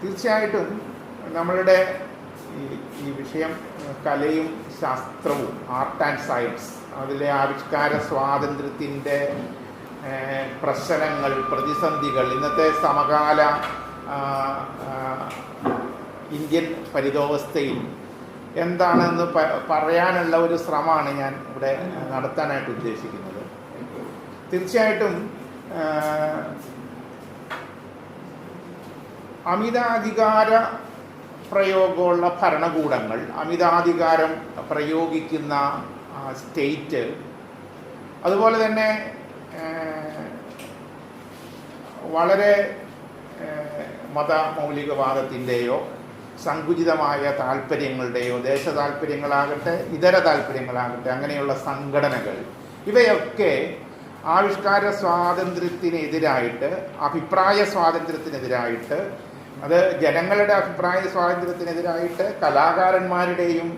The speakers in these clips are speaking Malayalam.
തീർച്ചയായിട്ടും നമ്മളുടെ ഈ വിഷയം കലയും ശാസ്ത്രവും, ആർട്ട് ആൻഡ് സയൻസ്, അതിലെ ആവിഷ്കാര സ്വാതന്ത്ര്യത്തിൻ്റെ പ്രശ്നങ്ങൾ, പ്രതിസന്ധികൾ, ഇന്നത്തെ സമകാല ഇന്ത്യൻ പരിതോവസ്ഥയിൽ എന്താണെന്ന് പറയാനുള്ള ഒരു ശ്രമമാണ് ഞാൻ ഇവിടെ നടത്താനായിട്ട് ഉദ്ദേശിക്കുന്നത്. തീർച്ചയായിട്ടും അമിതാധികാര പ്രയോഗമുള്ള ഭരണകൂടങ്ങൾ, അമിതാധികാരം പ്രയോഗിക്കുന്ന സ്റ്റേറ്റ്, അതുപോലെ തന്നെ വളരെ മതമൗലികവാദത്തിൻ്റെയോ സങ്കുചിതമായ താല്പര്യങ്ങളുടെയോ, ദേശ താല്പര്യങ്ങളാകട്ടെ ഇതര താല്പര്യങ്ങളാകട്ടെ, അങ്ങനെയുള്ള സംഘടനകൾ, ഇവയൊക്കെ ആവിഷ്കാര സ്വാതന്ത്ര്യത്തിനെതിരായിട്ട്, അഭിപ്രായ സ്വാതന്ത്ര്യത്തിനെതിരായിട്ട്, അത് ജനങ്ങളുടെ അഭിപ്രായ സ്വാതന്ത്ര്യത്തിനെതിരായിട്ട്, കലാകാരന്മാരുടെയും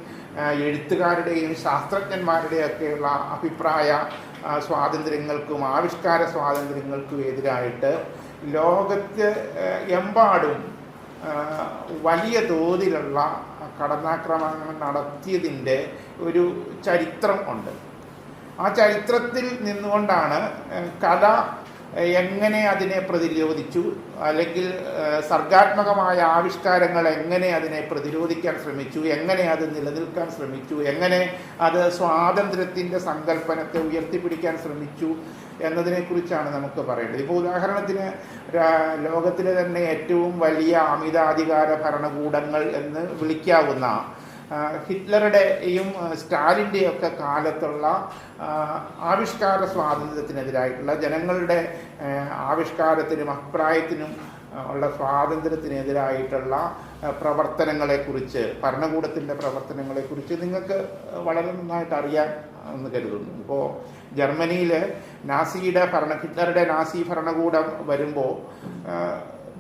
എഴുത്തുകാരുടെയും ശാസ്ത്രജ്ഞന്മാരുടെയും ഒക്കെയുള്ള അഭിപ്രായ സ്വാതന്ത്ര്യങ്ങൾക്കും ആവിഷ്കാര സ്വാതന്ത്ര്യങ്ങൾക്കും എതിരായിട്ട് ലോകത്ത് എമ്പാടും വലിയ തോതിലുള്ള കടന്നാക്രമണങ്ങൾ നടത്തിയതിൻ്റെ ഒരു ചരിത്രം ഉണ്ട്. ആ ചരിത്രത്തിൽ നിന്നുകൊണ്ടാണ് കല എങ്ങനെ അതിനെ പ്രതിരോധിച്ചു, അല്ലെങ്കിൽ സർഗാത്മകമായ ആവിഷ്കാരങ്ങൾ എങ്ങനെ അതിനെ പ്രതിരോധിക്കാൻ ശ്രമിച്ചു, എങ്ങനെ അത് നിലനിൽക്കാൻ ശ്രമിച്ചു, എങ്ങനെ അത് സ്വാതന്ത്ര്യത്തിൻ്റെ സങ്കല്പനത്തെ ഉയർത്തിപ്പിടിക്കാൻ ശ്രമിച്ചു എന്നതിനെക്കുറിച്ചാണ് നമുക്ക് പറയേണ്ടത്. ഇപ്പോൾ ഉദാഹരണത്തിന് ലോകത്തിലെ തന്നെ ഏറ്റവും വലിയ അമിതാധികാര ഭരണകൂടങ്ങൾ എന്ന് വിളിക്കാവുന്ന ഹിറ്റ്ലറുടെയും സ്റ്റാലിൻ്റെയും ഒക്കെ കാലത്തുള്ള ആവിഷ്കാര സ്വാതന്ത്ര്യത്തിനെതിരായിട്ടുള്ള, ജനങ്ങളുടെ ആവിഷ്കാരത്തിനും അഭിപ്രായത്തിനും ഉള്ള സ്വാതന്ത്ര്യത്തിനെതിരായിട്ടുള്ള പ്രവർത്തനങ്ങളെക്കുറിച്ച്, ഭരണകൂടത്തിൻ്റെ പ്രവർത്തനങ്ങളെക്കുറിച്ച് നിങ്ങൾക്ക് വളരെ നന്നായിട്ട് അറിയാം എന്ന് കരുതുന്നു. ഇപ്പോൾ ജർമ്മനിയിൽ ഹിറ്റ്ലറുടെ നാസി ഭരണകൂടം വരുമ്പോൾ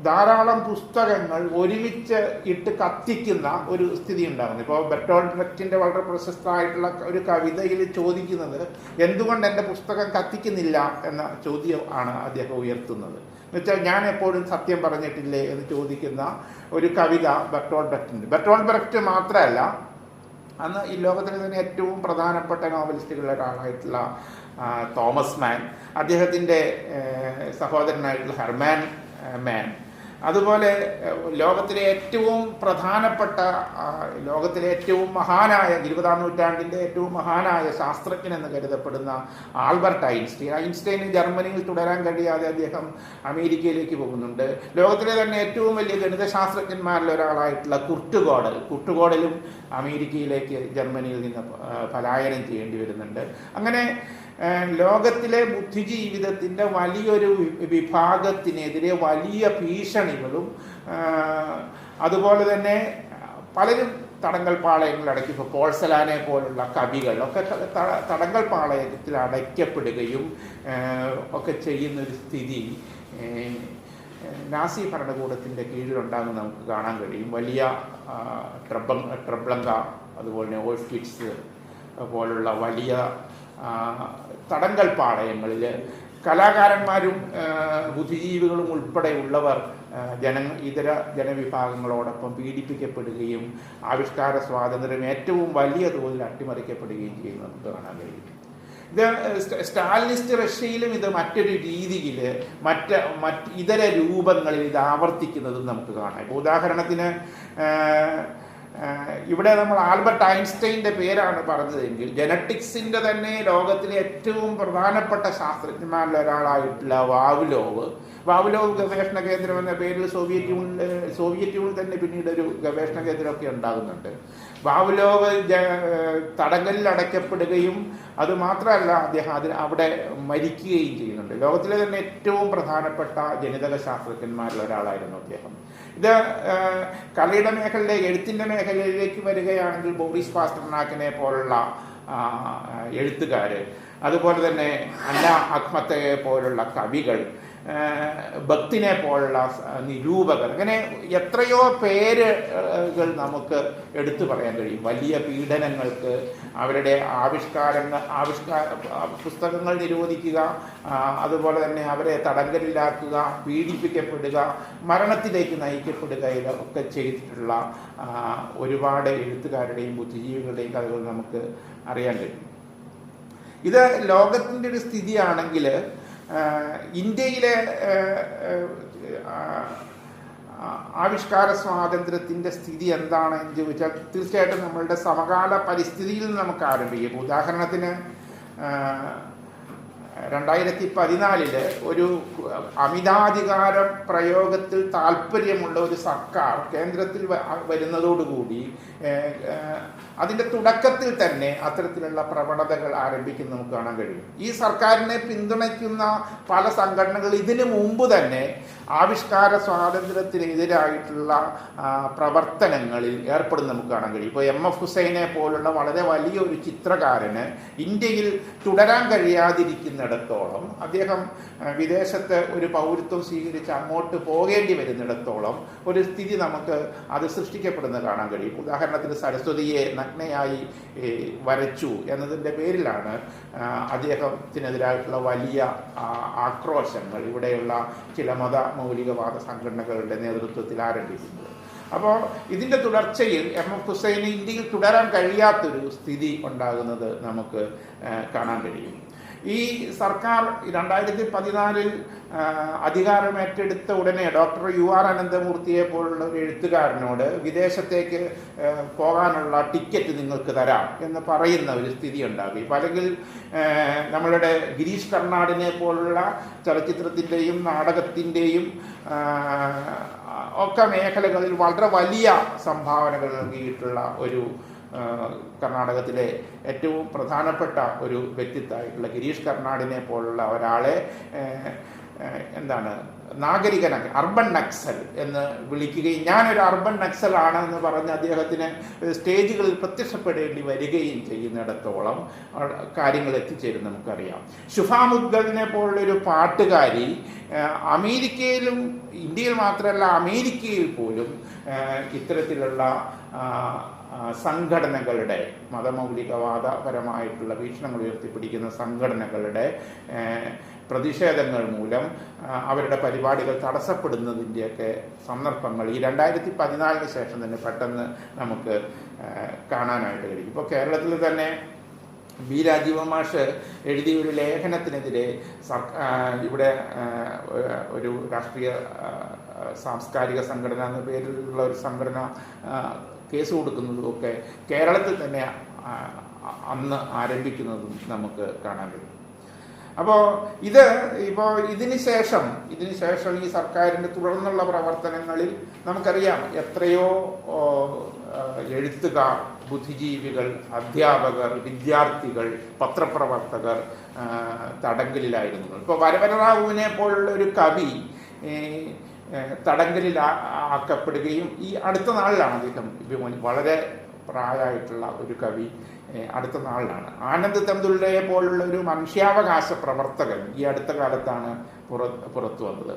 ധാരാളം പുസ്തകങ്ങൾ ഒരുമിച്ച് ഇട്ട് കത്തിക്കുന്ന ഒരു സ്ഥിതി ഉണ്ടാകുന്നു. ഇപ്പോൾ ബെർട്ടോൾഡ് ബ്രെക്റ്റിൻ്റെ വളരെ പ്രശസ്തമായിട്ടുള്ള ഒരു കവിതയിൽ ചോദിക്കുന്നത് എന്തുകൊണ്ട് എൻ്റെ പുസ്തകം കത്തിക്കുന്നില്ല എന്ന ചോദ്യം ആണ് അദ്ദേഹം ഉയർത്തുന്നത്. എന്നുവെച്ചാൽ ഞാൻ എപ്പോഴും സത്യം പറഞ്ഞിട്ടില്ലേ എന്ന് ചോദിക്കുന്ന ഒരു കവിത ബെർട്ടോൾഡ് ബ്രെക്റ്റ് മാത്രമല്ല, അന്ന് ഈ ലോകത്തിലെ തന്നെ ഏറ്റവും പ്രധാനപ്പെട്ട നോവലിസ്റ്റുകളിൽ ഒരാളായിട്ടുള്ള തോമസ് മാൻ, അദ്ദേഹത്തിൻ്റെ സഹോദരനായിട്ടുള്ള ഹെർമാൻ മാൻ, അതുപോലെ ലോകത്തിലെ ഏറ്റവും പ്രധാനപ്പെട്ട, ലോകത്തിലെ ഏറ്റവും മഹാനായ, 20-ാം നൂറ്റാണ്ടിൻ്റെ ഏറ്റവും മഹാനായ ശാസ്ത്രജ്ഞൻ എന്ന് കരുതപ്പെടുന്ന ആൽബർട്ട് ഐൻസ്റ്റൈന് ജർമ്മനിയിൽ തുടരാൻ കഴിയാതെ അദ്ദേഹം അമേരിക്കയിലേക്ക് പോകുന്നുണ്ട്. ലോകത്തിലെ തന്നെ ഏറ്റവും വലിയ ഗണിതശാസ്ത്രജ്ഞന്മാരിൽ ഒരാളായിട്ടുള്ള കുർട്ടുഗോഡലും അമേരിക്കയിലേക്ക്, ജർമ്മനിയിൽ നിന്ന് പലായനം ചെയ്യേണ്ടി വരുന്നുണ്ട്. അങ്ങനെ ലോകത്തിലെ ബുദ്ധിജീവിതത്തിൻ്റെ വലിയൊരു വിഭാഗത്തിനെതിരെ വലിയ ഭീഷണികളും, അതുപോലെ തന്നെ പലരും തടങ്കൽ പാളയങ്ങളിൽ അടക്കി, ഇപ്പോൾ പോൾ സെലാനെ പോലുള്ള കവികളൊക്കെ തടങ്കൽ പാളയത്തിൽ അടയ്ക്കപ്പെടുകയും ഒക്കെ ചെയ്യുന്നൊരു സ്ഥിതി നാസി ഭരണകൂടത്തിൻ്റെ കീഴിലുണ്ടാകുന്ന നമുക്ക് കാണാൻ കഴിയും. വലിയ ട്രബ്ലങ്ക, അതുപോലെ തന്നെ ഓഷ്വിറ്റ്സ് പോലുള്ള വലിയ തടങ്കൽ പാളയങ്ങളിൽ കലാകാരന്മാരും ബുദ്ധിജീവികളും ഉൾപ്പെടെയുള്ളവർ ഇതര ജനവിഭാഗങ്ങളോടൊപ്പം പീഡിപ്പിക്കപ്പെടുകയും ആവിഷ്കാര സ്വാതന്ത്ര്യം ഏറ്റവും വലിയ തോതിൽ അട്ടിമറിക്കപ്പെടുകയും ചെയ്യുന്നത് നമുക്ക് കാണാൻ കഴിയും. ഇത് സ്റ്റാലിനിസ്റ്റ് റഷ്യയിലും ഇത് മറ്റൊരു രീതിയിൽ ഇതര രൂപങ്ങളിൽ ഇത് ആവർത്തിക്കുന്നതും നമുക്ക് കാണാം. ഇപ്പോൾ ഉദാഹരണത്തിന് ഇവിടെ നമ്മൾ ആൽബർട്ട് ഐൻസ്റ്റൈൻ്റെ പേരാണ് പറഞ്ഞതെങ്കിൽ, ജനറ്റിക്സിൻ്റെ തന്നെ ലോകത്തിലെ ഏറ്റവും പ്രധാനപ്പെട്ട ശാസ്ത്രജ്ഞന്മാരിൽ ഒരാളായിട്ടുള്ള വാവ്ലോവ് ഗവേഷണ കേന്ദ്രം എന്ന പേരിൽ സോവിയറ്റ് യൂണിയൻ തന്നെ പിന്നീട് ഒരു ഗവേഷണ കേന്ദ്രമൊക്കെ ഉണ്ടാകുന്നുണ്ട്. വാവ്ലോവ് തടങ്കലിൽ അടയ്ക്കപ്പെടുകയും അതുമാത്രമല്ല അദ്ദേഹം അവിടെ മരിക്കുകയും ചെയ്യുന്നുണ്ട്. ലോകത്തിലെ തന്നെ ഏറ്റവും പ്രധാനപ്പെട്ട ജനിതക ശാസ്ത്രജ്ഞന്മാരിൽ ഒരാളായിരുന്നു അദ്ദേഹം. ഇത് കലയുടെ മേഖലയിലെ, എഴുത്തിൻ്റെ മേഖലയിലേക്ക് വരികയാണെങ്കിൽ ബോറിസ് പാസ്റ്റർനാക്കിനെ പോലുള്ള എഴുത്തുകാർ, അതുപോലെ തന്നെ അന്ന അഖ്മത്തയെ പോലുള്ള കവികൾ, ഭക്തിനെ പോലുള്ള നിരൂപകർ, അങ്ങനെ എത്രയോ പേരുകൾ നമുക്ക് എടുത്തു പറയാൻ കഴിയും. വലിയ പീഡനങ്ങൾക്ക് അവരുടെ പുസ്തകങ്ങൾ നിരോധിക്കുക, അതുപോലെ തന്നെ അവരെ തടങ്കലിലാക്കുക, പീഡിപ്പിക്കപ്പെടുക, മരണത്തിലേക്ക് നയിക്കപ്പെടുക, ഇതൊക്കെ ചെയ്തിട്ടുള്ള ഒരുപാട് എഴുത്തുകാരുടെയും ബുദ്ധിജീവികളുടെയും കഥകൾ നമുക്ക് അറിയാൻ കഴിയും. ഇത് ലോകത്തിൻ്റെ ഒരു സ്ഥിതിയാണെങ്കിൽ ഇന്ത്യയിലെ ആവിഷ്കാര സ്വാതന്ത്ര്യത്തിൻ്റെ സ്ഥിതി എന്താണെന്ന് ചോദിച്ചാൽ തീർച്ചയായിട്ടും നമ്മളുടെ സമകാല പരിസ്ഥിതിയിൽ നമുക്ക് ആരംഭിക്കും. ഉദാഹരണത്തിന് 2014 ഒരു അമിതാധികാര പ്രയോഗത്തിൽ താല്പര്യമുള്ള ഒരു സർക്കാർ കേന്ദ്രത്തിൽ വരുന്നതോടുകൂടി അതിൻ്റെ തുടക്കത്തിൽ തന്നെ അത്തരത്തിലുള്ള പ്രവണതകൾ ആരംഭിക്കുന്നത് നമുക്ക് കാണാൻ കഴിയും. ഈ സർക്കാരിനെ പിന്തുണയ്ക്കുന്ന പല സംഘടനകൾ ഇതിനു മുമ്പ് തന്നെ ആവിഷ്കാര സ്വാതന്ത്ര്യത്തിനെതിരായിട്ടുള്ള പ്രവർത്തനങ്ങളിൽ ഏർപ്പെടുന്ന നമുക്ക് കാണാൻ കഴിയും. ഇപ്പോൾ MF ഹുസൈനെ പോലുള്ള വളരെ വലിയൊരു ചിത്രകാരന് ഇന്ത്യയിൽ തുടരാൻ കഴിയാതിരിക്കുന്നിടത്തോളം, അദ്ദേഹം വിദേശത്ത് ഒരു പൗരത്വം സ്വീകരിച്ച് അങ്ങോട്ട് പോകേണ്ടി വരുന്നിടത്തോളം ഒരു സ്ഥിതി നമുക്ക് അത് സൃഷ്ടിക്കപ്പെടുന്നത് കാണാൻ കഴിയും. ഉദാഹരണത്തിന് സരസ്വതിയെ നഗ്നയായി വരച്ചു എന്നതിൻ്റെ പേരിലാണ് അദ്ദേഹത്തിനെതിരായിട്ടുള്ള വലിയ ആക്രോശങ്ങൾ ഇവിടെയുള്ള ചില മൗലികവാദ സംഘടനകളുടെ നേതൃത്വത്തിൽ ആരംഭിക്കുന്നത്. അപ്പോൾ ഇതിൻ്റെ തുടർച്ചയിൽ MF ഹുസൈന് ഇന്ത്യയിൽ തുടരാൻ കഴിയാത്തൊരു സ്ഥിതി ഉണ്ടാകുന്നത് നമുക്ക് കാണാൻ കഴിയും. ഈ സർക്കാർ 2014 അധികാരമേറ്റെടുത്ത ഉടനെ ഡോക്ടർ UR അനന്തമൂർത്തിയെ പോലുള്ള ഒരു എഴുത്തുകാരനോട് വിദേശത്തേക്ക് പോകാനുള്ള ടിക്കറ്റ് നിങ്ങൾക്ക് തരാം എന്ന് പറയുന്ന ഒരു സ്ഥിതി ഉണ്ടാകും. ഇപ്പം അല്ലെങ്കിൽ നമ്മളുടെ ഗിരീഷ് കർണാടിനെ പോലുള്ള ചലച്ചിത്രത്തിൻ്റെയും നാടകത്തിൻ്റെയും ഒക്കെ മേഖലകളിൽ വളരെ വലിയ സംഭാവനകൾ നൽകിയിട്ടുള്ള ഒരു കർണാടകത്തിലെ ഏറ്റവും പ്രധാനപ്പെട്ട ഒരു വ്യക്തിത്വമായിട്ടുള്ള ഗിരീഷ് കർണാടിനെ പോലുള്ള ഒരാളെ നാഗരികനാക്കി അർബൻ നക്സൽ എന്ന് വിളിക്കുകയും ഞാനൊരു അർബൻ നക്സൽ ആണെന്ന് പറഞ്ഞ് അദ്ദേഹത്തിന് സ്റ്റേജുകളിൽ പ്രത്യക്ഷപ്പെടേണ്ടി വരികയും ചെയ്യുന്നിടത്തോളം കാര്യങ്ങൾ എത്തിച്ചേരും നമുക്കറിയാം. ശുഫാ മുദ്ഗലിനെ പോലുള്ളൊരു പാട്ടുകാരി അമേരിക്കയിലും ഇന്ത്യയിൽ മാത്രമല്ല അമേരിക്കയിൽ പോലും ഇത്തരത്തിലുള്ള സംഘടനകളുടെ മതമൗലികവാദപരമായിട്ടുള്ള വീക്ഷണങ്ങൾ ഉയർത്തിപ്പിടിക്കുന്ന സംഘടനകളുടെ പ്രതിഷേധങ്ങൾ മൂലം അവരുടെ പരിപാടികൾ തടസ്സപ്പെടുന്നതിൻ്റെയൊക്കെ സന്ദർഭങ്ങൾ ഈ 2014 ശേഷം തന്നെ പെട്ടെന്ന് നമുക്ക് കാണാനായിട്ട് കഴിയും. ഇപ്പോൾ കേരളത്തിൽ തന്നെ ബി രാജീവ മാഷ് എഴുതിയ ഒരു ലേഖനത്തിനെതിരെ ഇവിടെ ഒരു രാഷ്ട്രീയ സാംസ്കാരിക സംഘടന എന്ന പേരിലുള്ള ഒരു സംഘടന കേസ് കൊടുക്കുന്നതും ഒക്കെ കേരളത്തിൽ തന്നെ അന്ന് ആരംഭിക്കുന്നതും നമുക്ക് കാണാൻ കഴിയും. അപ്പോൾ ഇതിന് ശേഷം ഈ സർക്കാരിൻ്റെ തുടർന്നുള്ള പ്രവർത്തനങ്ങളിൽ നമുക്കറിയാം എത്രയോ എഴുത്തുകാർ, ബുദ്ധിജീവികൾ, അധ്യാപകർ, വിദ്യാർത്ഥികൾ, പത്രപ്രവർത്തകർ തടങ്കലിലായിരുന്നു. ഇപ്പോൾ വരവരറാവുവിനെ പോലുള്ള ഒരു കവി തടങ്കലിലാക്കപ്പെടുകയും ഈ അടുത്ത നാളിലാണ് അദ്ദേഹം വളരെ പ്രായമായിട്ടുള്ള ഒരു കവി അടുത്ത നാളിലാണ്. ആനന്ദ് തെന്തുൽക്കറെ പോലുള്ള ഒരു മനുഷ്യാവകാശ പ്രവർത്തകൻ ഈ അടുത്ത കാലത്താണ് പുറത്തു വന്നത്.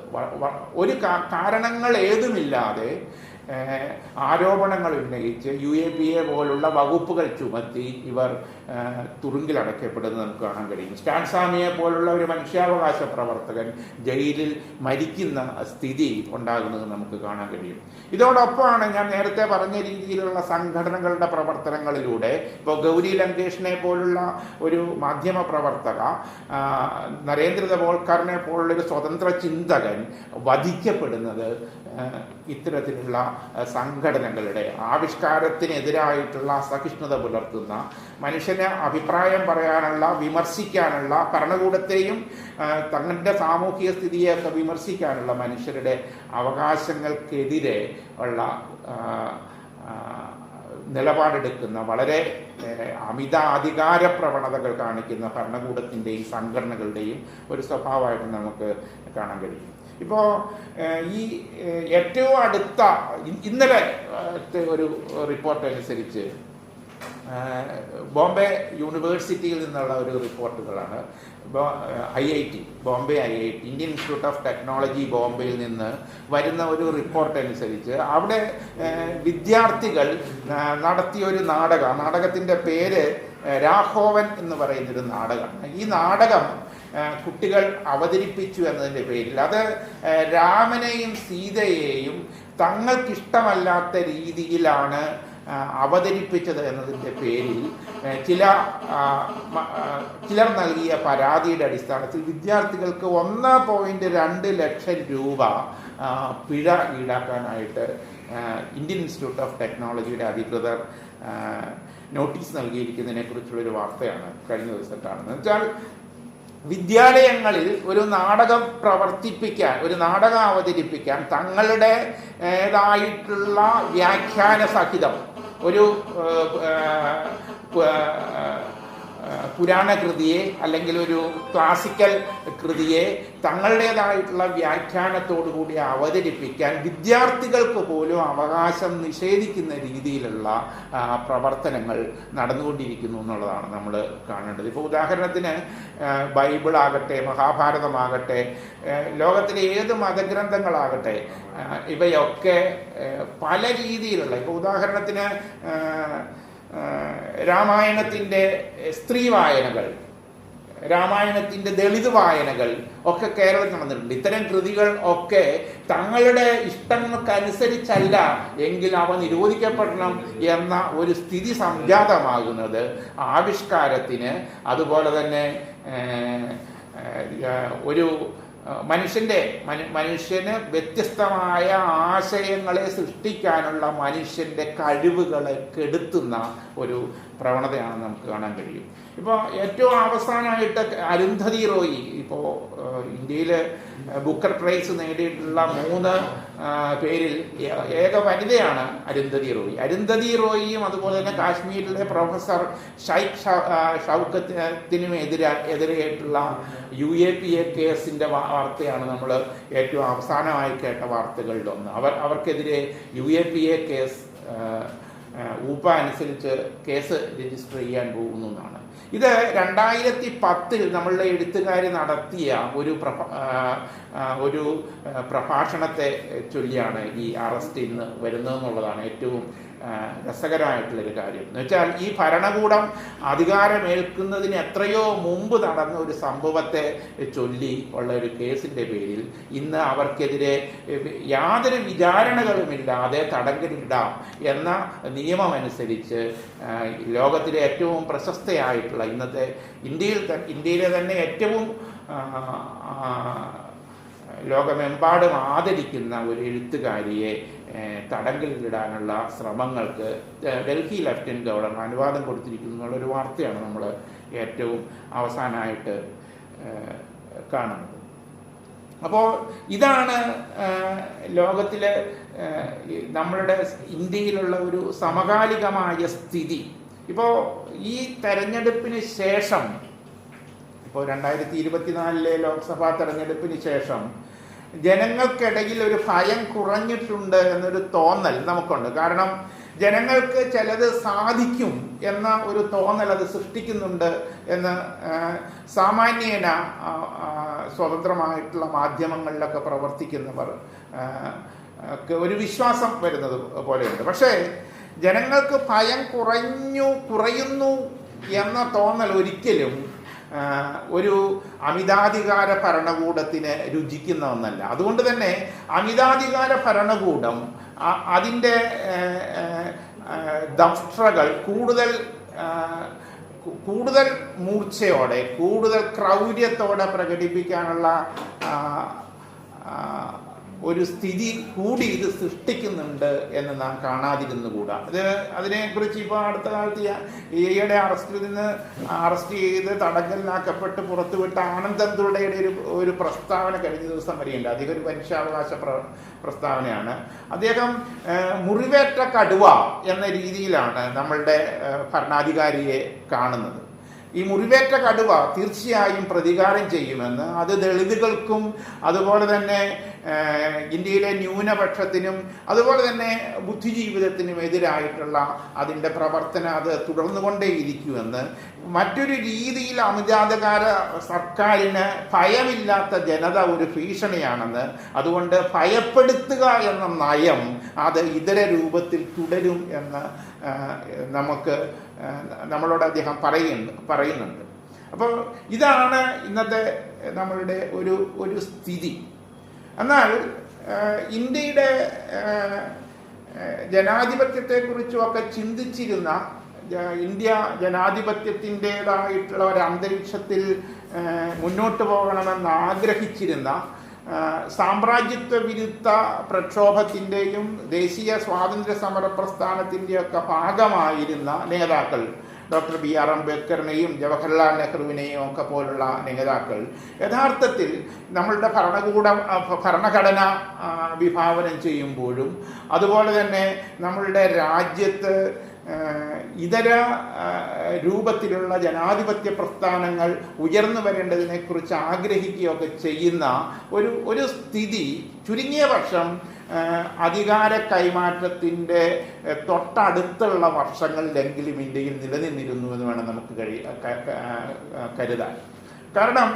ഒരു കാരണങ്ങൾ ഏതുമില്ലാതെ ആരോപണങ്ങൾ ഉന്നയിച്ച് UAPA പോലുള്ള വകുപ്പുകൾ ചുമത്തി ഇവർ തുറുങ്കിലടക്കപ്പെടുന്നത് നമുക്ക് കാണാൻ കഴിയും. സ്റ്റാൻ സ്വാമിയെ പോലുള്ള ഒരു മനുഷ്യാവകാശ പ്രവർത്തകൻ ജയിലിൽ മരിക്കുന്ന സ്ഥിതി ഉണ്ടാകുന്നത് നമുക്ക് കാണാൻ കഴിയും. ഇതോടൊപ്പമാണ് ഞാൻ നേരത്തെ പറഞ്ഞ രീതിയിലുള്ള സംഘടനകളുടെ പ്രവർത്തനങ്ങളിലൂടെ ഇപ്പോൾ ഗൗരി ലങ്കേഷിനെ പോലുള്ള ഒരു മാധ്യമ പ്രവർത്തക, നരേന്ദ്ര ദബോൾക്കറിനെ പോലുള്ളൊരു സ്വതന്ത്ര ചിന്തകൻ വധിക്കപ്പെടുന്നത് ഇത്തരത്തിലുള്ള സംഘടനകളുടെ ആവിഷ്കാരത്തിനെതിരായിട്ടുള്ള അസഹിഷ്ണുത പുലർത്തുന്ന, മനുഷ്യന് അഭിപ്രായം പറയാനുള്ള, വിമർശിക്കാനുള്ള, ഭരണകൂടത്തെയും തങ്ങളുടെ സാമൂഹിക സ്ഥിതിയെയൊക്കെ വിമർശിക്കാനുള്ള മനുഷ്യരുടെ അവകാശങ്ങൾക്കെതിരെ ഉള്ള നിലപാടെടുക്കുന്ന വളരെ അമിതാധികാര പ്രവണതകൾ കാണിക്കുന്ന ഭരണകൂടത്തിൻ്റെയും സംഘടനകളുടെയും ഒരു സ്വഭാവമായിട്ട് നമുക്ക് കാണാൻ കഴിയും. ഇപ്പോൾ ഈ ഏറ്റവും അടുത്ത ഇന്നലെ ഒരു റിപ്പോർട്ട് അനുസരിച്ച് ബോംബെ യൂണിവേഴ്സിറ്റിയിൽ നിന്നുള്ള ഒരു റിപ്പോർട്ടുകളാണ്. IIT Bombay IIT Indian institute of technology ബോംബെയിൽ നിന്ന് വരുന്ന ഒരു റിപ്പോർട്ട് അനുസരിച്ച് അവിടെ വിദ്യാർത്ഥികൾ നടത്തിയ ഒരു നാടകത്തിൻ്റെ പേര് രാഘവൻ എന്ന് പറയുന്നൊരു നാടകമാണ്. ഈ നാടകം കുട്ടികൾ അവതരിപ്പിച്ചു എന്നതിൻ്റെ പേരിൽ അത് രാമനെയും സീതയെയും തങ്ങൾക്കിഷ്ടമല്ലാത്ത രീതിയിലാണ് അവതരിപ്പിച്ചത് എന്നതിൻ്റെ പേരിൽ ചിലർ നൽകിയ പരാതിയുടെ അടിസ്ഥാനത്തിൽ വിദ്യാർത്ഥികൾക്ക് 1.2 ലക്ഷം രൂപ പിഴ ഈടാക്കാനായിട്ട് ഇന്ത്യൻ ഇൻസ്റ്റിറ്റ്യൂട്ട് ഓഫ് ടെക്നോളജിയുടെ അധികൃതർ നോട്ടീസ് നൽകിയിരിക്കുന്നതിനെ കുറിച്ചുള്ളൊരു വാർത്തയാണ് കഴിഞ്ഞ ദിവസം കാണുന്നത്. എന്നുവെച്ചാൽ വിദ്യാലയങ്ങളിൽ ഒരു നാടകം അവതരിപ്പിക്കാൻ തങ്ങളുടേതായിട്ടുള്ള വ്യാഖ്യാന സഹിതം ഒരു പുരാണ കൃതിയെ അല്ലെങ്കിൽ ഒരു ക്ലാസിക്കൽ കൃതിയെ തങ്ങളുടേതായിട്ടുള്ള വ്യാഖ്യാനത്തോടു കൂടി അവതരിപ്പിക്കാൻ വിദ്യാർത്ഥികൾക്ക് പോലും അവകാശം നിഷേധിക്കുന്ന രീതിയിലുള്ള പ്രവർത്തനങ്ങൾ നടന്നുകൊണ്ടിരിക്കുന്നു എന്നുള്ളതാണ് നമ്മൾ കാണേണ്ടത്. ഇപ്പോൾ ഉദാഹരണത്തിന് ബൈബിളാകട്ടെ, മഹാഭാരതമാകട്ടെ, ലോകത്തിലെ ഏത് മതഗ്രന്ഥങ്ങളാകട്ടെ, ഇവയൊക്കെ പല രീതിയിലുള്ള, ഇപ്പോൾ ഉദാഹരണത്തിന് രാമായണത്തിൻ്റെ സ്ത്രീ വായനകൾ, രാമായണത്തിൻ്റെ ദളിത് വായനകൾ ഒക്കെ കേരളത്തിൽ നടന്നിട്ടുണ്ട്. ഇത്തരം കൃതികൾ ഒക്കെ തങ്ങളുടെ ഇഷ്ടങ്ങൾക്കനുസരിച്ചല്ല എങ്കിൽ അവ നിരോധിക്കപ്പെടണം എന്ന ഒരു സ്ഥിതി സംജാതമാകുന്നത് ആവിഷ്കാരത്തിന്, അതുപോലെ തന്നെ ഒരു മനുഷ്യന് വ്യത്യസ്തമായ ആശയങ്ങളെ സൃഷ്ടിക്കാനുള്ള മനുഷ്യൻ്റെ കഴിവുകളെ കെടുത്തുന്ന ഒരു പ്രവണതയാണ് നമുക്ക് കാണാൻ കഴിയും. ഇപ്പോൾ ഏറ്റവും അവസാനമായിട്ട് അരുന്ധതി റോയി, ഇപ്പോൾ ഇന്ത്യയിൽ ബുക്കർ പ്രൈസ് നേടിയിട്ടുള്ള 3 പേരിൽ ഏക വനിതയാണ് അരുന്ധതി റോയിയും അതുപോലെ തന്നെ കാശ്മീരിലെ പ്രൊഫസർ ഷൗക്കത്തിനും എതിരെയായിട്ടുള്ള UAPA കേസിൻ്റെ വാർത്തയാണ് നമ്മൾ ഏറ്റവും അവസാനമായി കേട്ട വാർത്തകളിലൊന്ന്. അവർക്കെതിരെ UAPA കേസ് ഊപ്പ അനുസരിച്ച് കേസ് രജിസ്റ്റർ ചെയ്യാൻ പോകുന്നു എന്നാണ്. ഇത് 2010 നമ്മളുടെ എഴുത്തുകാരി നടത്തിയ ഒരു പ്രഭാഷണത്തെ ചൊല്ലിയാണ് ഈ അറസ്റ്റ് ഇന്ന് വരുന്നതെന്നുള്ളതാണ് ഏറ്റവും രസകരമായിട്ടുള്ളൊരു കാര്യം. എന്ന് വെച്ചാൽ ഈ ഭരണകൂടം അധികാരമേൽക്കുന്നതിന് എത്രയോ മുമ്പ് നടന്ന ഒരു സംഭവത്തെ ചൊല്ലി ഉള്ള ഒരു കേസിൻ്റെ പേരിൽ ഇന്ന് അവർക്കെതിരെ യാതൊരു വിചാരണകളുമില്ലാതെ തടങ്കലിടാം എന്ന നിയമമനുസരിച്ച് ലോകത്തിലെ ഏറ്റവും പ്രശസ്തയായിട്ടുള്ള ഇന്നത്തെ ഇന്ത്യയിലെ തന്നെ ഏറ്റവും ലോകമെമ്പാടും ആദരിക്കുന്ന ഒരു എഴുത്തുകാരിയെ തടങ്കലിടാനുള്ള ശ്രമങ്ങൾക്ക് ഡൽഹി ലഫ്റ്റനന്റ് ഗവർണർ അനുവാദം കൊടുത്തിരിക്കുന്നു എന്നുള്ളൊരു വാർത്തയാണ് നമ്മൾ ഏറ്റവും അവസാനമായിട്ട് കാണുന്നത്. അപ്പോൾ ഇതാണ് ലോകത്തിലെ നമ്മളുടെ ഇന്ത്യയിലുള്ള ഒരു സമകാലികമായ സ്ഥിതി. ഇപ്പോൾ ഈ തെരഞ്ഞെടുപ്പിന് ശേഷം, ഇപ്പോൾ 2024 ലോക്സഭാ തെരഞ്ഞെടുപ്പിന് ശേഷം ജനങ്ങൾക്കിടയിൽ ഒരു ഭയം കുറഞ്ഞിട്ടുണ്ട് എന്നൊരു തോന്നൽ നമുക്കുണ്ട്. കാരണം ജനങ്ങൾക്ക് ചിലത് സാധിക്കും എന്ന ഒരു തോന്നൽ അത് സൃഷ്ടിക്കുന്നുണ്ട് എന്ന് സാമാന്യേന സ്വതന്ത്രമായിട്ടുള്ള മാധ്യമങ്ങളിലൊക്കെ പ്രവർത്തിക്കുന്നവർ ഒരു വിശ്വാസം വരുന്നത് പോലെയുണ്ട്. പക്ഷേ ജനങ്ങൾക്ക് ഭയം കുറയുന്നു എന്ന തോന്നൽ ഒരിക്കലും ഒരു അമിതാധികാര ഭരണകൂടത്തിന് രുചിക്കുന്ന ഒന്നല്ല. അതുകൊണ്ട് തന്നെ അമിതാധികാര ഭരണകൂടം അതിൻ്റെ ദംഷ്ട്രകൾ കൂടുതൽ മൂർച്ചയോടെ, കൂടുതൽ ക്രൗര്യത്തോടെ പ്രകടിപ്പിക്കാനുള്ള ഒരു സ്ഥിതി കൂടി ഇത് സൃഷ്ടിക്കുന്നുണ്ട് എന്ന് നാം കാണാതിരുന്നുകൂടാ. അതിനെക്കുറിച്ച് ഇപ്പോൾ അടുത്ത കാലത്ത് ഈയിടെ അറസ്റ്റ് ചെയ്ത് തടങ്കലിലാക്കപ്പെട്ട് പുറത്തുവിട്ട ആനന്ദൻ തുള്ളയുടെ ഒരു പ്രസ്താവന കഴിഞ്ഞ ദിവസം വരെയുണ്ട്. അധികം ഒരു മനുഷ്യാവകാശ പ്രസ്താവനയാണ്. അദ്ദേഹം മുറിവേറ്റ കടുവ എന്ന രീതിയിലാണ് നമ്മളുടെ ഭരണാധികാരിയെ കാണുന്നത്. ഈ മുറിവേറ്റ കടുവ തീർച്ചയായും പ്രതികാരം ചെയ്യുമെന്ന്, അത് ദളിതുകൾക്കും അതുപോലെ തന്നെ ഇന്ത്യയിലെ ന്യൂനപക്ഷത്തിനും അതുപോലെ തന്നെ ബുദ്ധിജീവിതത്തിനും എതിരായിട്ടുള്ള അതിൻ്റെ പ്രവർത്തനം അത് തുടർന്നുകൊണ്ടേയിരിക്കുമെന്ന്, മറ്റൊരു രീതിയിൽ അമിതാധികാര സർക്കാരിന് ഭയമില്ലാത്ത ജനത ഒരു ഭീഷണിയാണെന്ന്, അതുകൊണ്ട് ഭയപ്പെടുത്തുക എന്ന നയം അത് ഇതര രൂപത്തിൽ തുടരും എന്ന് നമ്മളോട് അദ്ദേഹം പറയുന്നുണ്ട്. അപ്പോൾ ഇതാണ് ഇന്നത്തെ നമ്മളുടെ ഒരു സ്ഥിതി. എന്നാൽ ഇന്ത്യയുടെ ജനാധിപത്യത്തെക്കുറിച്ചുമൊക്കെ ചിന്തിച്ചിരുന്ന, ഇന്ത്യ ജനാധിപത്യത്തിൻ്റെതായിട്ടുള്ള ഒരു അന്തരീക്ഷത്തിൽ മുന്നോട്ട് പോകണമെന്ന് ആഗ്രഹിച്ചിരുന്ന, സാമ്രാജ്യത്വ വിരുദ്ധ പ്രക്ഷോഭത്തിൻ്റെയും ദേശീയ സ്വാതന്ത്ര്യ സമര പ്രസ്ഥാനത്തിൻ്റെയൊക്കെ ഭാഗമായിരുന്ന നേതാക്കൾ, ഡോക്ടർ BR അംബേദ്കറിനെയും ജവഹർലാൽ നെഹ്റുവിനെയും ഒക്കെ പോലുള്ള നേതാക്കൾ യഥാർത്ഥത്തിൽ നമ്മളുടെ ഭരണഘടന വിഭാവനം ചെയ്യുമ്പോഴും അതുപോലെ തന്നെ നമ്മളുടെ രാജ്യത്ത് ഇതര രൂപത്തിലുള്ള ജനാധിപത്യ പ്രസ്ഥാനങ്ങൾ ഉയർന്നു വരേണ്ടതിനെക്കുറിച്ച് ആഗ്രഹിക്കുകയൊക്കെ ചെയ്യുന്ന ഒരു സ്ഥിതി ചുരുങ്ങിയ പക്ഷം അധികാര കൈമാറ്റത്തിൻ്റെ തൊട്ടടുത്തുള്ള വർഷങ്ങളിലെങ്കിലും ഇന്ത്യയിൽ നിലനിന്നിരുന്നു എന്ന് വേണം നമുക്ക് കരുതാൻ. കാരണം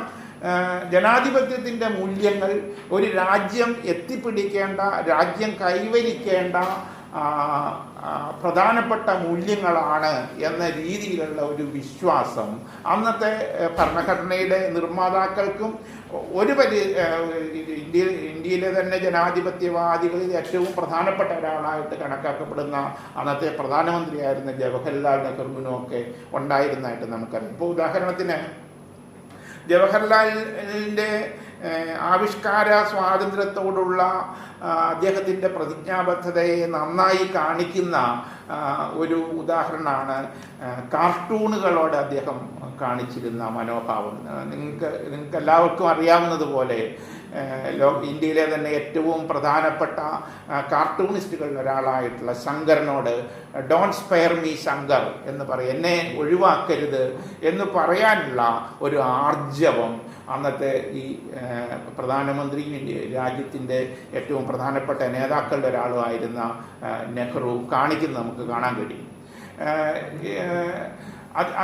ജനാധിപത്യത്തിൻ്റെ മൂല്യങ്ങൾ ഒരു രാജ്യം എത്തിപ്പിടിക്കേണ്ട, രാജ്യം കൈവരിക്കേണ്ട പ്രധാനപ്പെട്ട മൂല്യങ്ങളാണ് എന്ന രീതിയിലുള്ള ഒരു വിശ്വാസം അന്നത്തെ ഭരണഘടനയുടെ നിർമ്മാതാക്കൾക്കും ഇന്ത്യയിലെ തന്നെ ജനാധിപത്യവാദികളിൽ ഏറ്റവും പ്രധാനപ്പെട്ട ഒരാളായിട്ട് കണക്കാക്കപ്പെടുന്ന അന്നത്തെ പ്രധാനമന്ത്രിയായിരുന്ന ജവഹർലാൽ നെഹ്റുവിനുമൊക്കെ ഉണ്ടായിരുന്നതായിട്ട് നമുക്കറിയാം. ഇപ്പോൾ ഉദാഹരണത്തിന് ജവഹർലാലിൻ്റെ ആവിഷ്കാര സ്വാതന്ത്ര്യത്തോടുള്ള അദ്ദേഹത്തിൻ്റെ പ്രതിജ്ഞാബദ്ധതയെ നന്നായി കാണിക്കുന്ന ഒരു ഉദാഹരണമാണ് കാർട്ടൂണുകളോട് അദ്ദേഹം കാണിച്ചിരുന്ന മനോഭാവം. നിങ്ങൾക്ക് എല്ലാവർക്കും അറിയാവുന്നതുപോലെ ഇന്ത്യയിലെ തന്നെ ഏറ്റവും പ്രധാനപ്പെട്ട കാർട്ടൂണിസ്റ്റുകളിൽ ഒരാളായിട്ടുള്ള ശങ്കറിനോട് ഡോണ്ട് സ്പെയർ മീ ശങ്കർ എന്ന് പറയും, എന്നെ ഒഴിവാക്കരുത് എന്ന് പറയാനുള്ള ഒരു ആർജവം അന്നത്തെ ഈ പ്രധാനമന്ത്രിയും രാജ്യത്തിൻ്റെ ഏറ്റവും പ്രധാനപ്പെട്ട നേതാക്കളുടെ ഒരാളുമായിരുന്ന നെഹ്റു കാണിക്കുന്നത് നമുക്ക് കാണാൻ കഴിയും.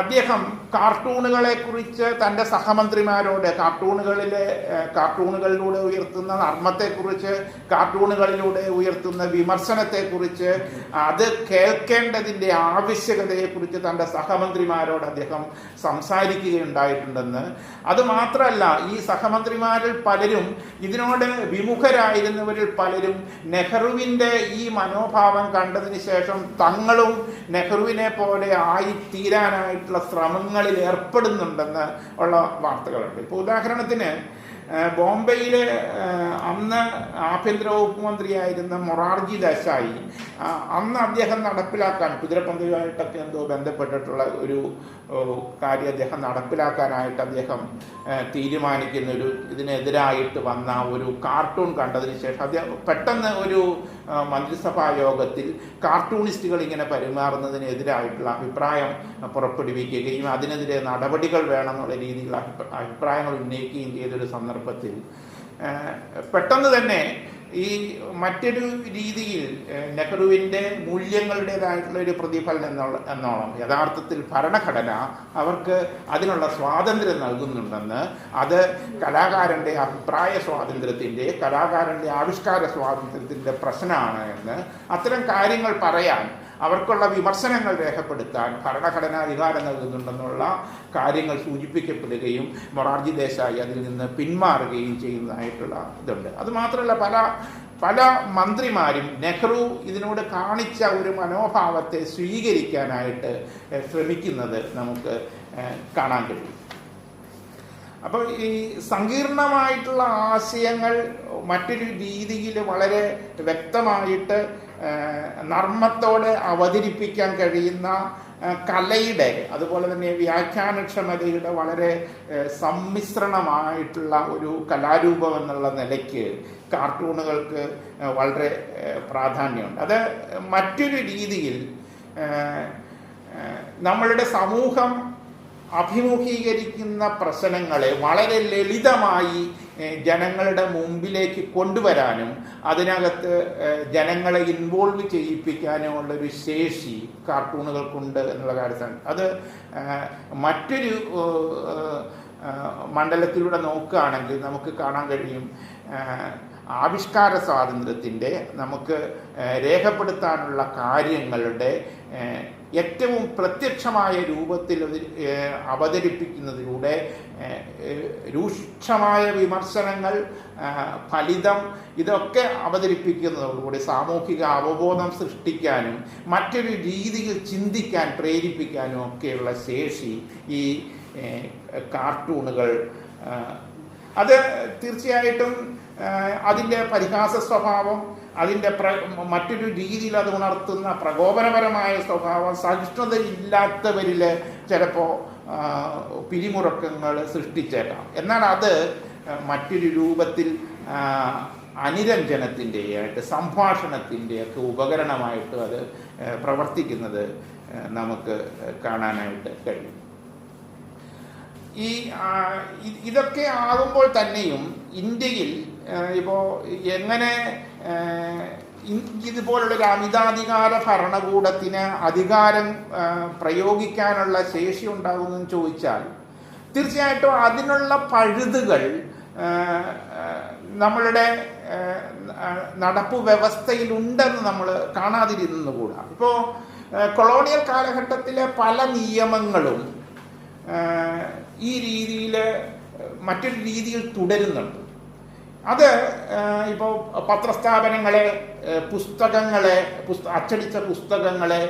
അദ്ദേഹം കാർട്ടൂണുകളെക്കുറിച്ച് തൻ്റെ സഹമന്ത്രിമാരോട് കാർട്ടൂണുകളിലൂടെ ഉയർത്തുന്ന നർമ്മത്തെക്കുറിച്ച്, കാർട്ടൂണുകളിലൂടെ ഉയർത്തുന്ന വിമർശനത്തെക്കുറിച്ച്, അത് കേൾക്കേണ്ടതിൻ്റെ ആവശ്യകതയെക്കുറിച്ച് തൻ്റെ സഹമന്ത്രിമാരോട് അദ്ദേഹം സംസാരിക്കുകയുണ്ടായിട്ടുണ്ടെന്ന്. അതുമാത്രമല്ല, ഈ സഹമന്ത്രിമാരിൽ പലരും, ഇതിനോട് വിമുഖരായിരുന്നവരിൽ പലരും നെഹ്റുവിൻ്റെ ഈ മനോഭാവം കണ്ടതിന് ശേഷം തങ്ങളും നെഹ്റുവിനെ പോലെ ആയിത്തീരാൻ ായിട്ടുള്ള ശ്രമങ്ങളിൽ ഏർപ്പെടുന്നുണ്ടെന്ന് ഉള്ള വാർത്തകളുണ്ട്. ഇപ്പോൾ ഉദാഹരണത്തിന് ബോംബെയിലെ അന്ന് ആഭ്യന്തര വകുപ്പ് മന്ത്രിയായിരുന്ന മൊറാർജി ദേശായി, അന്ന് അദ്ദേഹം നടപ്പിലാക്കാൻ കുതിരപ്പന്തയുമായിട്ടൊക്കെ എന്തോ ബന്ധപ്പെട്ടിട്ടുള്ള ഒരു കാര്യം അദ്ദേഹം നടപ്പിലാക്കാനായിട്ട് അദ്ദേഹം തീരുമാനിക്കുന്ന ഇതിനെതിരായിട്ട് വന്ന ഒരു കാർട്ടൂൺ കണ്ടതിന് ശേഷം അദ്ദേഹം പെട്ടെന്ന് ഒരു മന്ത്രിസഭാ യോഗത്തിൽ കാർട്ടൂണിസ്റ്റുകൾ ഇങ്ങനെ പെരുമാറുന്നതിനെതിരായിട്ടുള്ള അഭിപ്രായം പുറപ്പെടുവിക്കുകയും അതിനെതിരെ നടപടികൾ വേണമെന്നുള്ള രീതിയിലുള്ള അഭിപ്രായങ്ങൾ ഉന്നയിക്കുകയും ചെയ്തൊരു സന്ദർഭത്തിൽ പെട്ടെന്ന് തന്നെ ഈ മറ്റൊരു രീതിയിൽ നെഹ്റുവിൻ്റെ മൂല്യങ്ങളുടേതായിട്ടുള്ള ഒരു പ്രതിഫലനം എന്നോളം യഥാർത്ഥത്തിൽ ഭരണഘടന അവർക്ക് അതിനുള്ള സ്വാതന്ത്ര്യം നൽകുന്നുണ്ടെന്ന്, അത് കലാകാരൻ്റെ അഭിപ്രായ സ്വാതന്ത്ര്യത്തിൻ്റെ, കലാകാരൻ്റെ ആവിഷ്കാര സ്വാതന്ത്ര്യത്തിൻ്റെ പ്രശ്നമാണ് എന്ന്, അത്തരം കാര്യങ്ങൾ പറയാൻ, അവർക്കുള്ള വിമർശനങ്ങൾ രേഖപ്പെടുത്താൻ ഭരണഘടന അധികാരം നൽകുന്നുണ്ടെന്നുള്ള കാര്യങ്ങൾ സൂചിപ്പിക്കപ്പെടുകയും മൊറാർജി ദേശായി അതിൽ നിന്ന് പിന്മാറുകയും ചെയ്യുന്നതായിട്ടുള്ള ഇതുണ്ട്. അതുമാത്രമല്ല, പല മന്ത്രിമാരും നെഹ്റു ഇതിനോട് കാണിച്ച ഒരു മനോഭാവത്തെ സ്വീകരിക്കാനായിട്ട് ശ്രമിക്കുന്നത് നമുക്ക് കാണാൻ കഴിയും. അപ്പോൾ ഈ സങ്കീർണമായിട്ടുള്ള ആശയങ്ങൾ മറ്റൊരു രീതിയിൽ വളരെ വ്യക്തമായിട്ട് നർമ്മത്തോടെ അവതരിപ്പിക്കാൻ കഴിയുന്ന കലയുടെ, അതുപോലെ തന്നെ വ്യാഖ്യാനക്ഷമതയുടെ വളരെ സമ്മിശ്രണമായിട്ടുള്ള ഒരു കലാരൂപം എന്നുള്ള നിലയ്ക്ക് കാർട്ടൂണുകൾക്ക് വളരെ പ്രാധാന്യമുണ്ട്. അത് മറ്റൊരു രീതിയിൽ നമ്മളുടെ സമൂഹം അഭിമുഖീകരിക്കുന്ന പ്രശ്നങ്ങളെ വളരെ ലളിതമായി ജനങ്ങളുടെ മുമ്പിലേക്ക് കൊണ്ടുവരാനും അതിനകത്ത് ജനങ്ങളെ ഇൻവോൾവ് ചെയ്യിപ്പിക്കാനുമുള്ളൊരു ശേഷി കാർട്ടൂണുകൾക്കുണ്ട് എന്നുള്ള കാര്യത്താണ്. അത് മറ്റൊരു മണ്ഡലത്തിലൂടെ നോക്കുകയാണെങ്കിൽ നമുക്ക് കാണാൻ കഴിയും, ആവിഷ്കാര സ്വാതന്ത്ര്യത്തിൻ്റെ നമുക്ക് രേഖപ്പെടുത്താനുള്ള കാര്യങ്ങളുടെ ഏറ്റവും പ്രത്യക്ഷമായ രൂപത്തിൽ അവതരിപ്പിക്കുന്നതിലൂടെ രൂക്ഷമായ വിമർശനങ്ങൾ, ഫലിതം, ഇതൊക്കെ അവതരിപ്പിക്കുന്നതോടുകൂടി സാമൂഹിക അവബോധം സൃഷ്ടിക്കാനും മറ്റൊരു രീതിയിൽ ചിന്തിക്കാൻ പ്രേരിപ്പിക്കാനും ഒക്കെയുള്ള ശേഷി ഈ കാർട്ടൂണുകൾ, അത് തീർച്ചയായിട്ടും അതിൻ്റെ പരിഹാസ സ്വഭാവം, അതിൻ്റെ മറ്റൊരു രീതിയിൽ അത് ഉണർത്തുന്ന പ്രകോപനപരമായ സ്വഭാവം സഹിഷ്ണുതയില്ലാത്തവരിൽ ചിലപ്പോൾ പിരിമുറുക്കങ്ങൾ സൃഷ്ടിച്ചേക്കാം. എന്നാൽ അത് മറ്റൊരു രൂപത്തിൽ അനുരഞ്ജനത്തിൻ്റെയായിട്ട് സംഭാഷണത്തിൻ്റെയൊക്കെ ഉപകരണമായിട്ട് അത് പ്രവർത്തിക്കുന്നത് നമുക്ക് കാണാനായിട്ട് കഴിയും. ഇതൊക്കെ ആകുമ്പോൾ തന്നെയും ഇന്ത്യയിൽ ഇപ്പോൾ എങ്ങനെ ഇതുപോലുള്ളൊരു അമിതാധികാര ഭരണകൂടത്തിന് അധികാരം പ്രയോഗിക്കാനുള്ള ശേഷി ഉണ്ടാകുമെന്ന് ചോദിച്ചാൽ തീർച്ചയായിട്ടും അതിനുള്ള പഴുതുകൾ നമ്മളുടെ നടപ്പു വ്യവസ്ഥയിലുണ്ടെന്ന് നമ്മൾ കാണാതിരുന്നുകൂടാ. ഇപ്പോൾ കൊളോണിയൽ കാലഘട്ടത്തിലെ പല നിയമങ്ങളും ഈ രീതിയിൽ മറ്റൊരു രീതിയിൽ തുടരുന്നുണ്ട്. അത് ഇപ്പോൾ പത്രസ്ഥാപനങ്ങളെ, പുസ്തകങ്ങളെ, അച്ചടിച്ച പുസ്തകങ്ങളെ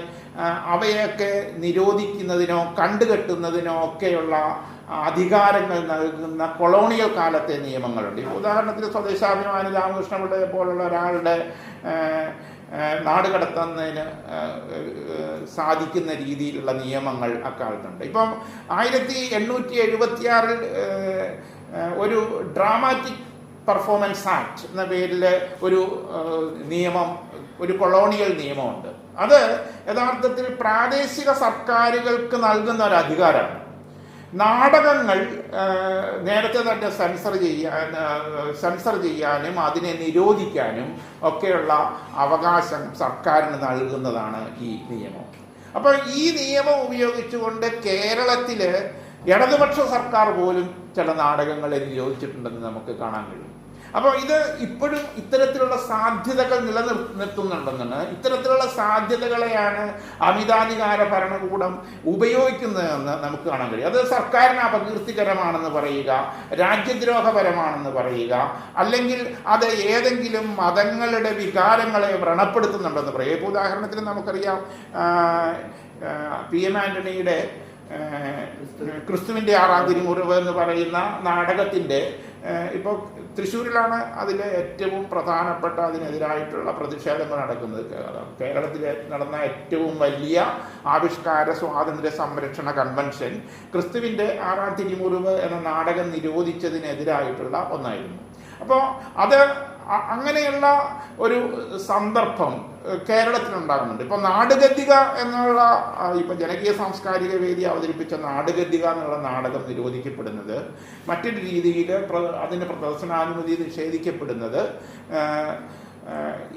അവയൊക്കെ നിരോധിക്കുന്നതിനോ കണ്ടുകെട്ടുന്നതിനോ ഒക്കെയുള്ള അധികാരങ്ങൾ നൽകുന്ന കൊളോണിയൽ കാലത്തെ നിയമങ്ങളുണ്ട്. ഉദാഹരണത്തിന് സ്വദേശാഭിമാനി രാമകൃഷ്ണപിള്ളയെ പോലുള്ള ഒരാളുടെ നാട് കടത്തുന്നതിന് സാധിക്കുന്ന രീതിയിലുള്ള നിയമങ്ങൾ അക്കാലത്തുണ്ട്. ഇപ്പം 1876 ഒരു ഡ്രാമാറ്റിക് പെർഫോമൻസ് ആക്ട് എന്ന പേരിൽ ഒരു നിയമം, ഒരു കൊളോണിയൽ നിയമമുണ്ട്. അത് യഥാർത്ഥത്തിൽ പ്രാദേശിക സർക്കാരുകൾക്ക് നൽകുന്ന ഒരു അധികാരമാണ്. നാടകങ്ങൾ നേരത്തെ തന്നെ സെൻസർ ചെയ്യാനും അതിനെ നിരോധിക്കാനും ഒക്കെയുള്ള അവകാശം സർക്കാരിന് നൽകുന്നതാണ് ഈ നിയമം. അപ്പോൾ ഈ നിയമം ഉപയോഗിച്ചുകൊണ്ട് കേരളത്തിൽ ഇടതുപക്ഷ സർക്കാർ പോലും ചില നാടകങ്ങളെ നിരോധിച്ചിട്ടുണ്ടെന്ന് നമുക്ക് കാണാൻ കഴിയും. അപ്പോൾ ഇത് ഇപ്പോഴും ഇത്തരത്തിലുള്ള സാധ്യതകൾ നിലനിർത്തുന്നുണ്ടെന്നാണ്, ഇത്തരത്തിലുള്ള സാധ്യതകളെയാണ് അമിതാധികാര ഭരണകൂടം ഉപയോഗിക്കുന്നതെന്ന് നമുക്ക് കാണാൻ കഴിയും. അത് സർക്കാരിന് അപകീർത്തികരമാണെന്ന് പറയുക, രാജ്യദ്രോഹപരമാണെന്ന് പറയുക, അല്ലെങ്കിൽ അത് ഏതെങ്കിലും മതങ്ങളുടെ വികാരങ്ങളെ വ്രണപ്പെടുത്തുന്നുണ്ടെന്ന് പറയുക. ഇപ്പോൾ ഉദാഹരണത്തിന് നമുക്കറിയാം, PM ആന്റണിയുടെ ക്രിസ്തുവിൻ്റെ 6-ാം തിരുമുറിവ് എന്ന് പറയുന്ന നാടകത്തിൻ്റെ ഇപ്പോൾ തൃശ്ശൂരിലാണ് അതിലെ ഏറ്റവും പ്രധാനപ്പെട്ട അതിനെതിരായിട്ടുള്ള പ്രതിഷേധങ്ങൾ നടക്കുന്നത്. കേരളത്തിൽ നടന്ന ഏറ്റവും വലിയ ആവിഷ്കാര സ്വാതന്ത്ര്യ സംരക്ഷണ കൺവെൻഷൻ ക്രിസ്തുവിൻ്റെ 6-ാം തിരുമുറിവ് എന്ന നാടകം നിരോധിച്ചതിനെതിരായിട്ടുള്ള ഒന്നായിരുന്നു. അപ്പോൾ അത് അങ്ങനെയുള്ള ഒരു സന്ദർഭം കേരളത്തിലുണ്ടാകുന്നുണ്ട്. ഇപ്പോൾ നാടുഗദ്ദിക എന്നുള്ള ഇപ്പോൾ ജനകീയ സാംസ്കാരിക വേദി അവതരിപ്പിച്ച നാടുഗദ്ദിക എന്നുള്ള നാടകം നിരോധിക്കപ്പെടുന്നത്, മറ്റൊരു രീതിയിൽ അതിന് പ്രദർശനാനുമതി നിഷേധിക്കപ്പെടുന്നത്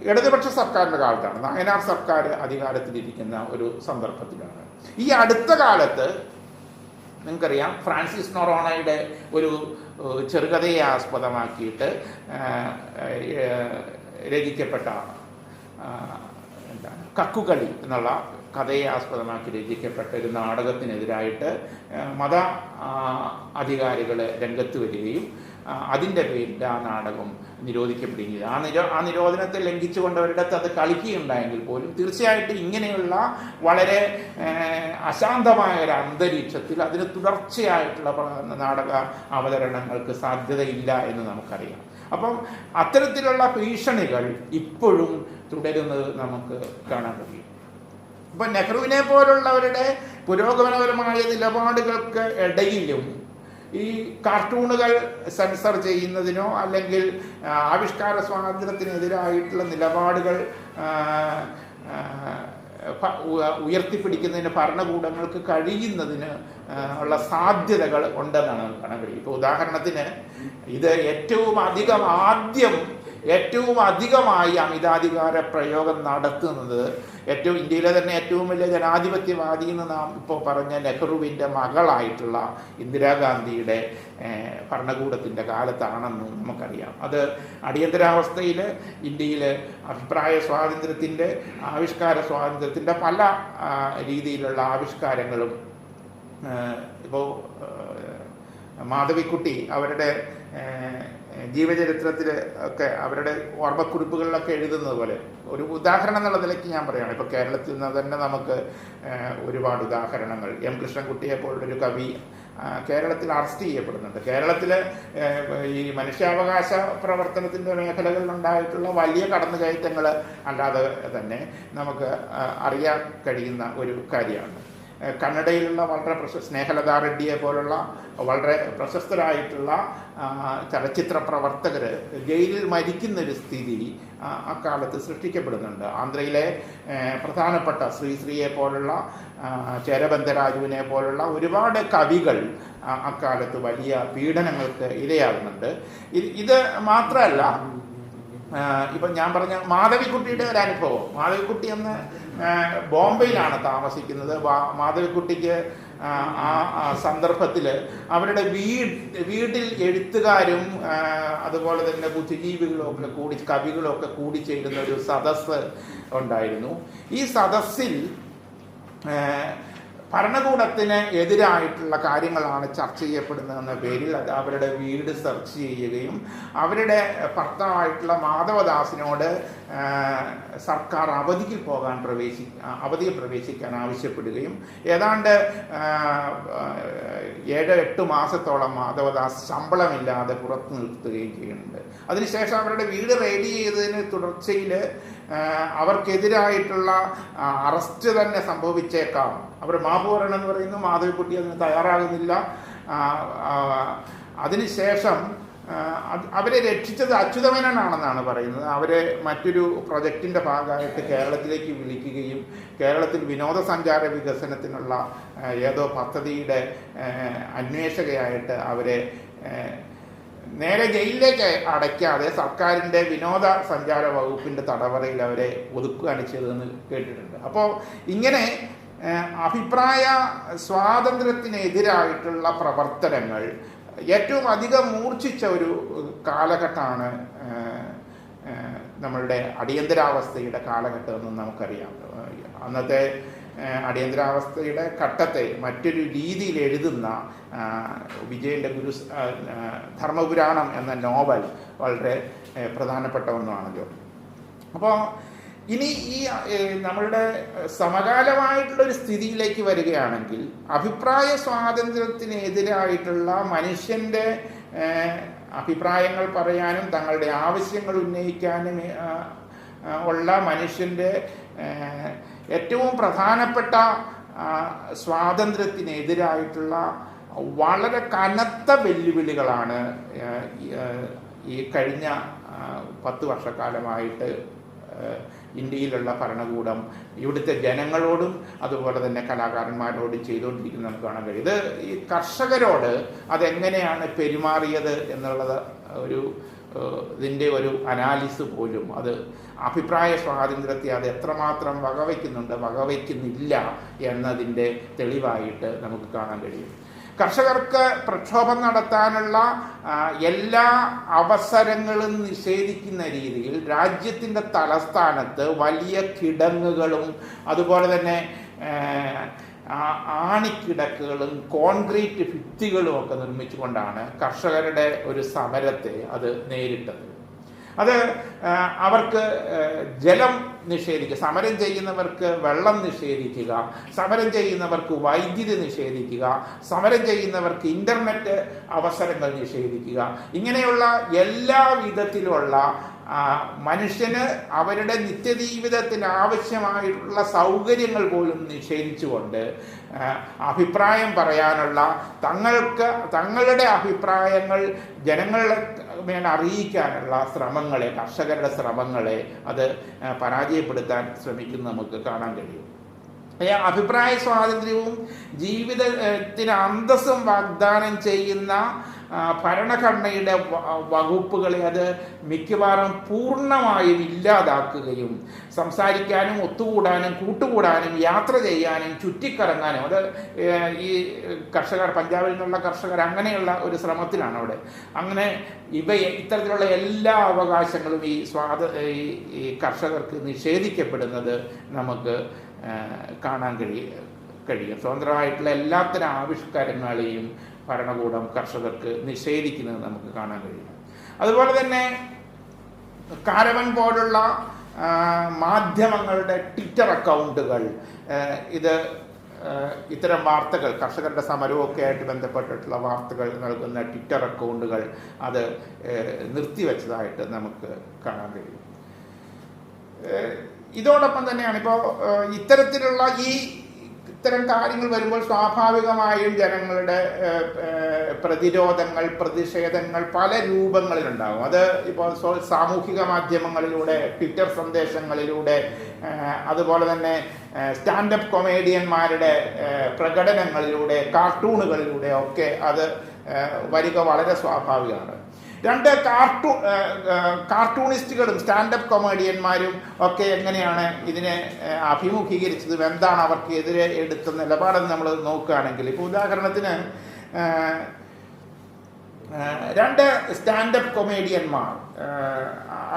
ഇടതുപക്ഷ സർക്കാരിൻ്റെ കാലത്താണ്, നായനാർ സർക്കാർ അധികാരത്തിലിരിക്കുന്ന ഒരു സന്ദർഭത്തിലാണ്. ഈ അടുത്ത കാലത്ത് നിങ്ങൾക്കറിയാം, ഫ്രാൻസിസ് നൊറോണയുടെ ഒരു ചെറുകഥയെ ആസ്പദമാക്കിയിട്ട് രചിക്കപ്പെട്ട എന്താണ് കക്കുകളി എന്നുള്ള കഥയെ ആസ്പദമാക്കി രചിക്കപ്പെട്ട ഒരു നാടകത്തിനെതിരായിട്ട് മത അധികാരികൾ രംഗത്ത് വരികയും അതിൻ്റെ പേരിൽ ആ നാടകം നിരോധിക്കപ്പെടുകയും ആ നിരോധനത്തെ ലംഘിച്ചുകൊണ്ട് അവരുടെ അത് കളിക്കുകയുണ്ടായെങ്കിൽ പോലും തീർച്ചയായിട്ടും ഇങ്ങനെയുള്ള വളരെ അശാന്തമായ ഒരു അന്തരീക്ഷത്തിൽ അതിന് തുടർച്ചയായിട്ടുള്ള നാടക അവതരണങ്ങൾക്ക് സാധ്യതയില്ല എന്ന് നമുക്കറിയാം. അപ്പം അത്തരത്തിലുള്ള ഭീഷണികൾ ഇപ്പോഴും തുടരുന്നത് നമുക്ക് കാണാൻ കഴിയും. ഇപ്പം നെഹ്റുവിനെ പോലുള്ളവരുടെ പുരോഗമനപരമായ നിലപാടുകൾക്ക് ഇടയിലും ഈ കാർട്ടൂണുകൾ സെൻസർ ചെയ്യുന്നതിനോ അല്ലെങ്കിൽ ആവിഷ്കാര സ്വാതന്ത്ര്യത്തിനെതിരായിട്ടുള്ള നിലപാടുകൾ ഉയർത്തിപ്പിടിക്കുന്നതിന് ഭരണകൂടങ്ങൾക്ക് കഴിയുന്നതിന് ഉള്ള സാധ്യതകൾ ഉണ്ടെന്നാണ് കാണാൻ കഴിയും. ഇപ്പോൾ ഉദാഹരണത്തിന് ഇത് ഏറ്റവും അധികമായി അമിതാധികാര പ്രയോഗം നടത്തുന്നത് ഇന്ത്യയിലെ തന്നെ ഏറ്റവും വലിയ ജനാധിപത്യവാദി എന്ന് നാം ഇപ്പോൾ പറഞ്ഞ നെഹ്റുവിൻ്റെ മകളായിട്ടുള്ള ഇന്ദിരാഗാന്ധിയുടെ ഭരണകൂടത്തിൻ്റെ കാലത്താണെന്ന് നമുക്കറിയാം. അത് അടിയന്തരാവസ്ഥയിൽ ഇന്ത്യയിൽ അഭിപ്രായ സ്വാതന്ത്ര്യത്തിൻ്റെ ആവിഷ്കാര സ്വാതന്ത്ര്യത്തിൻ്റെ പല രീതിയിലുള്ള ആവിഷ്കാരങ്ങളും ഇപ്പോൾ മാധവിക്കുട്ടി അവരുടെ ജീവചരിത്രത്തിൽ ഒക്കെ അവരുടെ ഓർമ്മക്കുറിപ്പുകളിലൊക്കെ എഴുതുന്നത് പോലെ ഒരു ഉദാഹരണം എന്നുള്ള നിലയ്ക്ക് ഞാൻ പറയുകയാണ്. ഇപ്പോൾ കേരളത്തിൽ നിന്ന് തന്നെ നമുക്ക് ഒരുപാട് ഉദാഹരണങ്ങൾ. എം കൃഷ്ണൻകുട്ടിയെ പോലുള്ളൊരു കവി കേരളത്തിൽ അറസ്റ്റ് ചെയ്യപ്പെടുന്നുണ്ട്. കേരളത്തിൽ ഈ മനുഷ്യാവകാശ പ്രവർത്തനത്തിൻ്റെ മേഖലകളിലുണ്ടായിട്ടുള്ള വലിയ കടന്നുകയറ്റങ്ങൾ അല്ലാതെ തന്നെ നമുക്ക് അറിയാൻ കഴിയുന്ന ഒരു കാര്യമാണ്. കന്നഡയിലുള്ള വളരെ സ്നേഹലതാ റെഡ്ഡിയെ പോലുള്ള വളരെ പ്രശസ്തരായിട്ടുള്ള ചലച്ചിത്ര പ്രവർത്തകർ ജയിലിൽ മരിക്കുന്നൊരു സ്ഥിതി അക്കാലത്ത് സൃഷ്ടിക്കപ്പെടുന്നുണ്ട്. ആന്ധ്രയിലെ പ്രധാനപ്പെട്ട ശ്രീയെ പോലുള്ള ചേരബന്ധരാജുവിനെ പോലുള്ള ഒരുപാട് കവികൾ അക്കാലത്ത് വലിയ പീഡനങ്ങൾക്ക് ഇരയാകുന്നുണ്ട്. ഇത് മാത്രമല്ല, ഇപ്പം ഞാൻ പറഞ്ഞ മാധവിക്കുട്ടിയുടെ ഒരു അനുഭവം. മാധവിക്കുട്ടി എന്ന് ബോംബെയിലാണ് താമസിക്കുന്നത്. മാധവിക്കുട്ടിക്ക് ആ സന്ദർഭത്തിൽ അവരുടെ വീട്ടിൽ എഴുത്തുകാരും അതുപോലെ തന്നെ ബുദ്ധിജീവികളും ഒക്കെ കവികളൊക്കെ കൂടിച്ചേരുന്ന ഒരു സദസ്സ് ഉണ്ടായിരുന്നു. ഈ സദസ്സിൽ ഭരണകൂടത്തിന് എതിരായിട്ടുള്ള കാര്യങ്ങളാണ് ചർച്ച ചെയ്യപ്പെടുന്നതെന്ന പേരിൽ അത് അവരുടെ വീട് സെർച്ച് ചെയ്യുകയും അവരുടെ ഭർത്താവായിട്ടുള്ള മാധവദാസിനോട് സർക്കാർ അവധിയിൽ പ്രവേശിക്കാൻ ആവശ്യപ്പെടുകയും ഏതാണ്ട് 7-8 മാസത്തോളം മാധവദാസ് ശമ്പളമില്ലാതെ പുറത്തു നിർത്തുകയും ചെയ്യുന്നുണ്ട്. അതിനുശേഷം അവരുടെ വീട് റെയ്ഡ് ചെയ്തതിന് തുടർച്ചയിൽ അവർക്കെതിരായിട്ടുള്ള അറസ്റ്റ് തന്നെ സംഭവിച്ചേക്കാം. അവർ മാപ്പ് പറയണമെന്ന് പറയുന്നു, മാധവിക്കുട്ടി അതിന് തയ്യാറാകുന്നില്ല. അതിനുശേഷം അവരെ രക്ഷിച്ചത് അച്യുതമേനോനാണെന്നാണ് പറയുന്നത്. അവരെ മറ്റൊരു പ്രൊജക്റ്റിൻ്റെ ഭാഗമായിട്ട് കേരളത്തിലേക്ക് വിളിക്കുകയും കേരളത്തിൽ വിനോദസഞ്ചാര വികസനത്തിനുള്ള ഏതോ പദ്ധതിയുടെ അന്വേഷകയായിട്ട് അവരെ നേരെ ജയിലിലേക്ക് അടയ്ക്കാതെ സർക്കാരിൻ്റെ വിനോദസഞ്ചാര വകുപ്പിൻ്റെ തടവറയിൽ അവരെ ഒതുക്കുകയാണ് ചെയ്തതെന്ന് കേട്ടിട്ടുണ്ട്. അപ്പോൾ ഇങ്ങനെ അഭിപ്രായ സ്വാതന്ത്ര്യത്തിനെതിരായിട്ടുള്ള പ്രവർത്തനങ്ങൾ ഏറ്റവും അധികം മൂർച്ഛിച്ച ഒരു കാലഘട്ടമാണ് നമ്മളുടെ അടിയന്തരാവസ്ഥയുടെ കാലഘട്ടമെന്ന് നമുക്കറിയാം. അന്നത്തെ അടിയന്തരാവസ്ഥയുടെ ഘട്ടത്തെ മറ്റൊരു രീതിയിൽ എഴുതുന്ന വിജയൻ്റെ ധർമ്മപുരാണം എന്ന നോവൽ വളരെ പ്രധാനപ്പെട്ട ഒന്നാണല്ലോ. അപ്പോൾ ഇനി ഈ നമ്മളുടെ സമകാലമായിട്ടുള്ളൊരു സ്ഥിതിയിലേക്ക് വരികയാണെങ്കിൽ അഭിപ്രായ സ്വാതന്ത്ര്യത്തിനെതിരായിട്ടുള്ള മനുഷ്യൻ്റെ അഭിപ്രായങ്ങൾ പറയാനും തങ്ങളുടെ ആവശ്യങ്ങൾ ഉന്നയിക്കാനും ഉള്ള മനുഷ്യൻ്റെ ഏറ്റവും പ്രധാനപ്പെട്ട സ്വാതന്ത്ര്യത്തിനെതിരായിട്ടുള്ള വളരെ കനത്ത വെല്ലുവിളികളാണ് ഈ കഴിഞ്ഞ 10 വർഷക്കാലമായിട്ട് ഇന്ത്യയിലുള്ള ഭരണകൂടം ഇവിടുത്തെ ജനങ്ങളോടും അതുപോലെ തന്നെ കലാകാരന്മാരോടും ചെയ്തുകൊണ്ടിരിക്കുന്നത് നമുക്ക് കാണാൻ കഴിയും. ഇത് ഈ കർഷകരോട് അതെങ്ങനെയാണ് പെരുമാറിയത് എന്നുള്ളത് ഇതിൻ്റെ ഒരു അനാലിസ് പോലും അത് അഭിപ്രായ സ്വാതന്ത്ര്യത്തെ അത് എത്രമാത്രം വകവയ്ക്കുന്നില്ല എന്നതിൻ്റെ തെളിവായിട്ട് നമുക്ക് കാണാൻ കഴിയും. കർഷകർക്ക് പ്രക്ഷോഭം നടത്താനുള്ള എല്ലാ അവസരങ്ങളും നിഷേധിക്കുന്ന രീതിയിൽ രാജ്യത്തിൻ്റെ തലസ്ഥാനത്ത് വലിയ കിടങ്ങുകളും അതുപോലെ തന്നെ ആണിക്കിടക്കുകളും കോൺക്രീറ്റ് ഭിത്തികളും ഒക്കെ നിർമ്മിച്ചുകൊണ്ടാണ് കർഷകരുടെ ഒരു സമരത്തെ അത് നേരിട്ടത്. അത് അവർക്ക് ജലം നിഷേധിക്കുക, സമരം ചെയ്യുന്നവർക്ക് വെള്ളം നിഷേധിക്കുക, സമരം ചെയ്യുന്നവർക്ക് വൈദ്യുതി നിഷേധിക്കുക, സമരം ചെയ്യുന്നവർക്ക് ഇൻ്റർനെറ്റ് അവസരങ്ങൾ നിഷേധിക്കുക, ഇങ്ങനെയുള്ള എല്ലാ വിധത്തിലുള്ള മനുഷ്യന് അവരുടെ നിത്യജീവിതത്തിന് ആവശ്യമായിട്ടുള്ള സൗകര്യങ്ങൾ പോലും നിഷേധിച്ചുകൊണ്ട് അഭിപ്രായം പറയാനുള്ള തങ്ങളുടെ അഭിപ്രായങ്ങൾ ജനങ്ങളുടെ മേൽ അറിയിക്കാനുള്ള ശ്രമങ്ങളെ, കർഷകരുടെ ശ്രമങ്ങളെ അത് പരാജയപ്പെടുത്താൻ ശ്രമിക്കുന്നത് നമുക്ക് കാണാൻ കഴിയും. അഭിപ്രായ സ്വാതന്ത്ര്യവും ജീവിതത്തിന് അന്തസ്സും വാഗ്ദാനം ചെയ്യുന്ന ഭരണഘടനയുടെ വകുപ്പുകളെ അത് മിക്കവാറും പൂർണ്ണമായും ഇല്ലാതാക്കുകയും സംസാരിക്കാനും ഒത്തുകൂടാനും കൂട്ടുകൂടാനും യാത്ര ചെയ്യാനും ചുറ്റിക്കറങ്ങാനും, അത് ഈ കർഷകർ, പഞ്ചാബിൽ നിന്നുള്ള കർഷകർ അങ്ങനെയുള്ള ഒരു ശ്രമത്തിലാണ് അവിടെ. അങ്ങനെ ഇത്തരത്തിലുള്ള എല്ലാ അവകാശങ്ങളും ഈ കർഷകർക്ക് നിഷേധിക്കപ്പെടുന്നത് നമുക്ക് കാണാൻ കഴിയും. സ്വതന്ത്രമായിട്ടുള്ള എല്ലാത്തരം ആവിഷ്കാരങ്ങളെയും ഭരണകൂടം കർഷകർക്ക് നിഷേധിക്കുന്നത് നമുക്ക് കാണാൻ കഴിയും. അതുപോലെ തന്നെ കാരവൻ പോലുള്ള മാധ്യമങ്ങളുടെ ട്വിറ്റർ അക്കൗണ്ടുകൾ ഇത്തരം വാർത്തകൾ, കർഷകരുടെ സമരമൊക്കെ ആയിട്ട് ബന്ധപ്പെട്ടിട്ടുള്ള വാർത്തകൾ നൽകുന്ന ട്വിറ്റർ അക്കൗണ്ടുകൾ അത് നിർത്തിവെച്ചതായിട്ട് നമുക്ക് കാണാൻ കഴിയും. ഇതോടൊപ്പം തന്നെയാണ് ഇപ്പോൾ ഇത്തരം കാര്യങ്ങൾ വരുമ്പോൾ സ്വാഭാവികമായും ജനങ്ങളുടെ പ്രതിരോധങ്ങൾ, പ്രതിഷേധങ്ങൾ പല രൂപങ്ങളിലുണ്ടാകും. അത് ഇപ്പോൾ സാമൂഹിക മാധ്യമങ്ങളിലൂടെ, ട്വിറ്റർ സന്ദേശങ്ങളിലൂടെ, അതുപോലെ തന്നെ സ്റ്റാൻഡപ്പ് കൊമേഡിയന്മാരുടെ പ്രകടനങ്ങളിലൂടെ, കാർട്ടൂണുകളിലൂടെ ഒക്കെ അത് വരിക വളരെ സ്വാഭാവികമാണ്. രണ്ട് കാർട്ടൂണിസ്റ്റുകളും സ്റ്റാൻഡപ്പ് കൊമേഡിയന്മാരും ഒക്കെ എങ്ങനെയാണ് ഇതിനെ അഭിമുഖീകരിച്ചതും എന്താണ് അവർക്ക് എതിരെ എടുത്ത നിലപാടെന്ന് നമ്മൾ നോക്കുകയാണെങ്കിൽ, ഇപ്പോൾ ഉദാഹരണത്തിന് രണ്ട് സ്റ്റാൻഡപ്പ് കൊമേഡിയന്മാർ,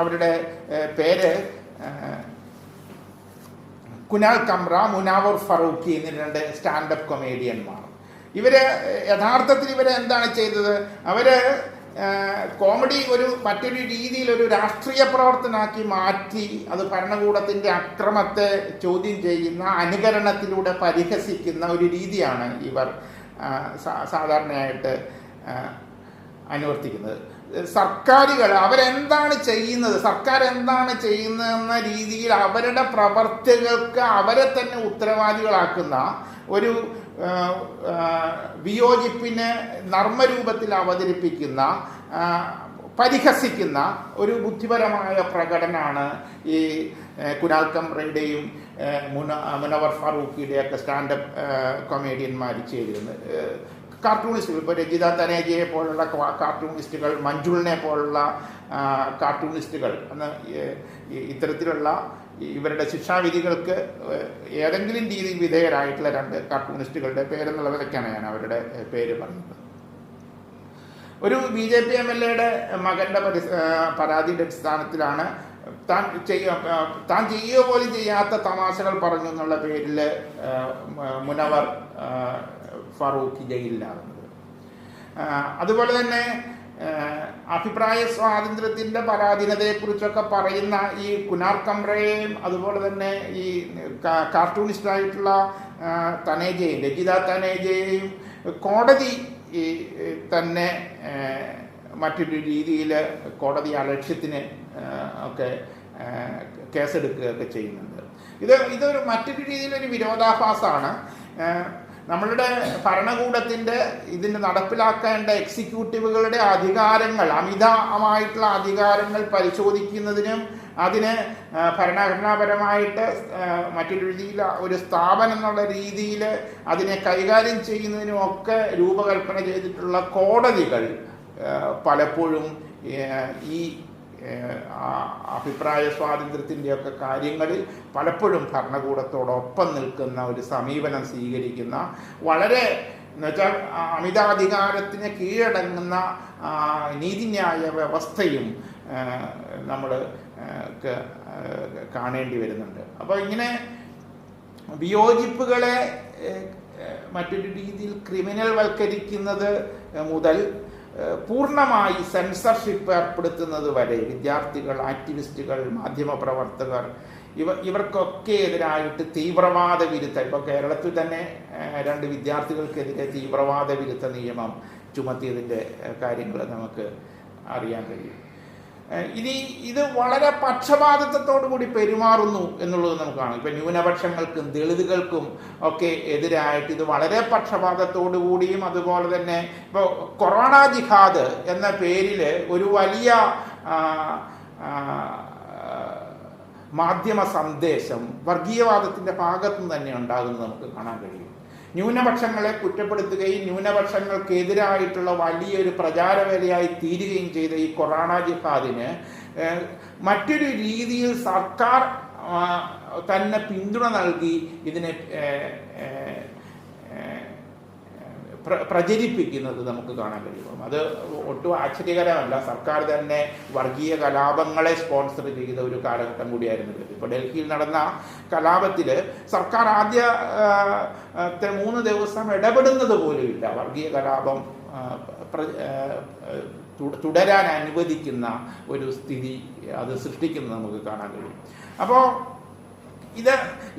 അവരുടെ പേര് കുനാൽ കംറ, മുനാവർ ഫറൂഖി എന്നീ രണ്ട് സ്റ്റാൻഡപ്പ് കൊമേഡിയന്മാർ. യഥാർത്ഥത്തിൽ എന്താണ് ചെയ്തത്? കോമഡി മറ്റൊരു രീതിയിൽ ഒരു രാഷ്ട്രീയ പ്രവർത്തനമാക്കി മാറ്റി അത് ഭരണകൂടത്തിൻ്റെ അക്രമത്തെ ചോദ്യം ചെയ്യുന്ന, അനുകരണത്തിലൂടെ പരിഹസിക്കുന്ന ഒരു രീതിയാണ് ഇവർ സാധാരണയായിട്ട് അനുവർത്തിക്കുന്നത്. സർക്കാരുകൾ സർക്കാർ എന്താണ് ചെയ്യുന്നതെന്ന രീതിയിൽ അവരുടെ പ്രവർത്തികൾക്ക് അവരെ തന്നെ ഉത്തരവാദികളാക്കുന്ന ഒരു വിയോജിപ്പിനെ നർമ്മരൂപത്തിൽ അവതരിപ്പിക്കുന്ന, പരിഹസിക്കുന്ന ഒരു ബുദ്ധിപരമായ പ്രകടനമാണ് ഈ കുനാൽ കംറയുടെയും മുനവർ ഫാറൂഖിയുടെയൊക്കെ സ്റ്റാൻഡപ്പ് കൊമേഡിയന്മാർ ചെയ്തിരുന്നത്. കാർട്ടൂണിസ്റ്റുകൾ, ഇപ്പോൾ രജിത തനേജയെ പോലുള്ള കാർട്ടൂണിസ്റ്റുകൾ, മഞ്ജുളിനെ പോലുള്ള കാർട്ടൂണിസ്റ്റുകൾ, ഇത്തരത്തിലുള്ള ഇവരുടെ ശിക്ഷാവിധികൾക്ക് ഏതെങ്കിലും രീതിയിൽ വിധേയരായിട്ടുള്ള രണ്ട് കാർട്ടൂണിസ്റ്റുകളുടെ പേരെന്നുള്ളതൊക്കെയാണ് ഞാൻ അവരുടെ പേര് പറയുന്നത്. ഒരു BJP MLA മകന്റെ പരാതിയുടെ അടിസ്ഥാനത്തിലാണ് താൻ ചെയ്യുക പോലും ചെയ്യാത്ത തമാശകൾ പറഞ്ഞു എന്നുള്ള പേരിൽ മുനവർ ഫാറൂഖി ജയിലിലാകുന്നത്. അതുപോലെ തന്നെ അഭിപ്രായ സ്വാതന്ത്ര്യത്തിൻ്റെ പരാധീനതയെക്കുറിച്ചൊക്കെ പറയുന്ന ഈ കുനാൽ കംറയെയും അതുപോലെ തന്നെ ഈ കാർട്ടൂണിസ്റ്റായിട്ടുള്ള രജിത തനേജയെയും കോടതി തന്നെ മറ്റൊരു രീതിയിൽ കോടതി അലക്ഷ്യത്തിന് ഒക്കെ കേസെടുക്കുകയൊക്കെ ചെയ്യുന്നുണ്ട്. ഇതൊരു മറ്റൊരു രീതിയിലൊരു വിരോധാഭാസമാണ്. നമ്മളുടെ ഭരണകൂടത്തിൻ്റെ ഇതിന് നടപ്പിലാക്കേണ്ട എക്സിക്യൂട്ടീവുകളുടെ അധികാരങ്ങൾ, അമിതമായിട്ടുള്ള അധികാരങ്ങൾ പരിശോധിക്കുന്നതിനും അതിന് ഭരണഘടനാപരമായിട്ട് മറ്റൊരു രീതിയിൽ ഒരു സ്ഥാപനം എന്നുള്ള രീതിയിൽ അതിനെ കൈകാര്യം ചെയ്യുന്നതിനുമൊക്കെ രൂപകൽപ്പന ചെയ്തിട്ടുള്ള കോടതികൾ പലപ്പോഴും ഈ അഭിപ്രായ സ്വാതന്ത്ര്യത്തിൻ്റെയൊക്കെ കാര്യങ്ങളിൽ പലപ്പോഴും ഭരണകൂടത്തോടൊപ്പം നിൽക്കുന്ന ഒരു സമീപനം സ്വീകരിക്കുന്ന, വളരെ എന്നുവെച്ചാൽ അമിതാധികാരത്തിന് കീഴടങ്ങുന്ന നീതിന്യായ വ്യവസ്ഥയും നമ്മൾ കാണേണ്ടി വരുന്നുണ്ട്. അപ്പോൾ ഇങ്ങനെ വിയോജിപ്പുകളെ മറ്റൊരു രീതിയിൽ ക്രിമിനൽ വൽക്കരിക്കുന്നത് മുതൽ പൂർണ്ണമായി സെൻസർഷിപ്പ് ഏർപ്പെടുത്തുന്നത് വരെ വിദ്യാർത്ഥികൾ, ആക്ടിവിസ്റ്റുകൾ, മാധ്യമപ്രവർത്തകർ ഇവർക്കൊക്കെ എതിരായിട്ട് തീവ്രവാദ വിരുദ്ധ, ഇപ്പോൾ കേരളത്തിൽ തന്നെ 2 വിദ്യാർത്ഥികൾക്കെതിരെ തീവ്രവാദ വിരുദ്ധ നിയമം ചുമത്തിയതിൻ്റെ കാര്യങ്ങൾ നമുക്ക് അറിയാൻ കഴിയും. ഇനി ഇത് വളരെ പക്ഷപാതിത്വത്തോടു കൂടി പെരുമാറുന്നു എന്നുള്ളത് നമുക്ക് കാണാം. ഇപ്പം ന്യൂനപക്ഷങ്ങൾക്കും ദളിതുകൾക്കും ഒക്കെ എതിരായിട്ട് ഇത് വളരെ പക്ഷപാതത്തോടു കൂടിയും, അതുപോലെ തന്നെ ഇപ്പോൾ കൊറോണ ജിഹാദ് എന്ന പേരിൽ ഒരു വലിയ മാധ്യമ സന്ദേശം വർഗീയവാദത്തിൻ്റെ ഭാഗത്തു നിന്ന് തന്നെ ഉണ്ടാകുന്നത് നമുക്ക് കാണാൻ കഴിയും. ന്യൂനപക്ഷങ്ങളെ കുറ്റപ്പെടുത്തുകയും ന്യൂനപക്ഷങ്ങൾക്കെതിരായിട്ടുള്ള വലിയൊരു പ്രചാരവേലയായി തീരുകയും ചെയ്ത ഈ കൊറോണ ജിഹാദിന് മറ്റൊരു രീതിയിൽ സർക്കാർ തന്നെ പിന്തുണ നൽകി ഇതിനെ പ്രചരിപ്പിക്കുന്നത് നമുക്ക് കാണാൻ കഴിയും. അത് ഒട്ടും ആശ്ചര്യകരമല്ല. സർക്കാർ തന്നെ വർഗീയ കലാപങ്ങളെ സ്പോൺസർ ചെയ്ത ഒരു കാലഘട്ടം കൂടിയായിരുന്നു ഇത്. ഇപ്പോൾ ഡൽഹിയിൽ നടന്ന കലാപത്തിൽ സർക്കാർ ആദ്യത്തെ 3 ദിവസം ഇടപെടുന്നത് പോലുമില്ല. വർഗീയ കലാപം തുടരാൻ അനുവദിക്കുന്ന ഒരു സ്ഥിതി അത് സൃഷ്ടിക്കുന്നത് നമുക്ക് കാണാൻ കഴിയും. അപ്പോൾ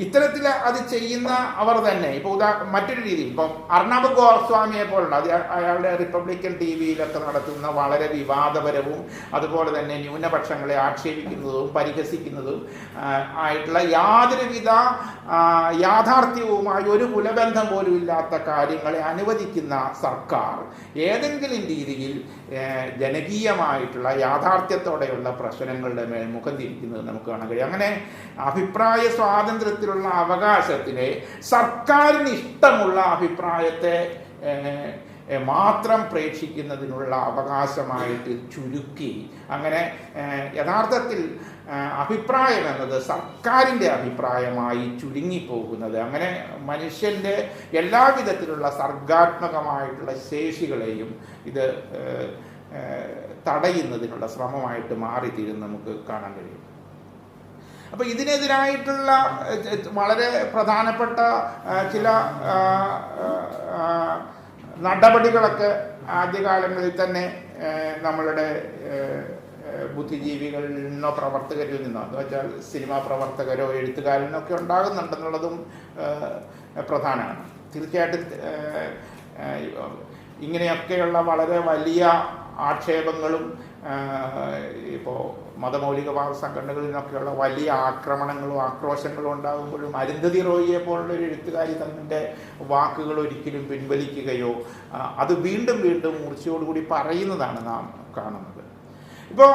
ഇത്തരത്തിൽ അത് ചെയ്യുന്ന അവർ തന്നെ ഇപ്പോൾ മറ്റൊരു രീതി, ഇപ്പം അർണബ് ഗോസ്വാമിയെ പോലുള്ള അയാളുടെ റിപ്പബ്ലിക്കൻ ടിവിയിലൊക്കെ നടത്തുന്ന വളരെ വിവാദപരവും അതുപോലെ തന്നെ ന്യൂനപക്ഷങ്ങളെ ആക്ഷേപിക്കുന്നതും പരിഹസിക്കുന്നതും ആയിട്ടുള്ള യാതൊരുവിധ യാഥാർത്ഥ്യവുമായി ഒരു കുലബന്ധം പോലും ഇല്ലാത്ത കാര്യങ്ങളെ അനുവദിക്കുന്ന സർക്കാർ ഏതെങ്കിലും രീതിയിൽ ജനകീയമായിട്ടുള്ള യാഥാർത്ഥ്യത്തോടെയുള്ള പ്രശ്നങ്ങളുടെ മേൽ മുഖം തിരിക്കുന്നത് നമുക്ക് കാണാൻ കഴിയും. അങ്ങനെ അഭിപ്രായ സ്വാതന്ത്ര്യത്തിലുള്ള അവകാശത്തിനെ സർക്കാരിന് ഇഷ്ടമുള്ള അഭിപ്രായത്തെ മാത്രം പ്രേക്ഷിക്കുന്നതിനുള്ള അവകാശമായിട്ട് ചുരുക്കി, അങ്ങനെ യഥാർത്ഥത്തിൽ അഭിപ്രായം എന്നത് സർക്കാരിൻ്റെ അഭിപ്രായമായി ചുരുങ്ങിപ്പോകുന്നത്, അങ്ങനെ മനുഷ്യൻ്റെ എല്ലാവിധത്തിലുള്ള സർഗാത്മകമായിട്ടുള്ള ശേഷികളെയും ഇത് തടയുന്നതിനുള്ള ശ്രമമായിട്ട് മാറിത്തീരും നമുക്ക് കാണാൻ കഴിയും. അപ്പോൾ ഇതിനെതിരായിട്ടുള്ള വളരെ പ്രധാനപ്പെട്ട ചില നടപടികളൊക്കെ ആദ്യകാലങ്ങളിൽ തന്നെ നമ്മളുടെ ബുദ്ധിജീവികളിൽ നിന്നോ പ്രവർത്തകരിൽ നിന്നോ, എന്ന് വെച്ചാൽ സിനിമാ പ്രവർത്തകരോ എഴുത്തുകാരിൽ നിന്നൊക്കെ ഉണ്ടാകുന്നുണ്ടെന്നുള്ളതും പ്രധാനമാണ്. തീർച്ചയായിട്ടും ഇങ്ങനെയൊക്കെയുള്ള വളരെ വലിയ ആക്ഷേപങ്ങളും ഇപ്പോൾ മതമൗലികവാദ സംഘടനകളിൽ നിന്നൊക്കെയുള്ള വലിയ ആക്രമണങ്ങളും ആക്രോശങ്ങളും ഉണ്ടാകുമ്പോഴും അരുന്ധതി റോയിയെ പോലുള്ള ഒരു എഴുത്തുകാരി തങ്ങളുടെ വാക്കുകൾ ഒരിക്കലും പിൻവലിക്കുകയോ അത് വീണ്ടും വീണ്ടും മൂർച്ചയോടുകൂടി പറയുന്നതാണ് നാം കാണുന്നത്. ഇപ്പോൾ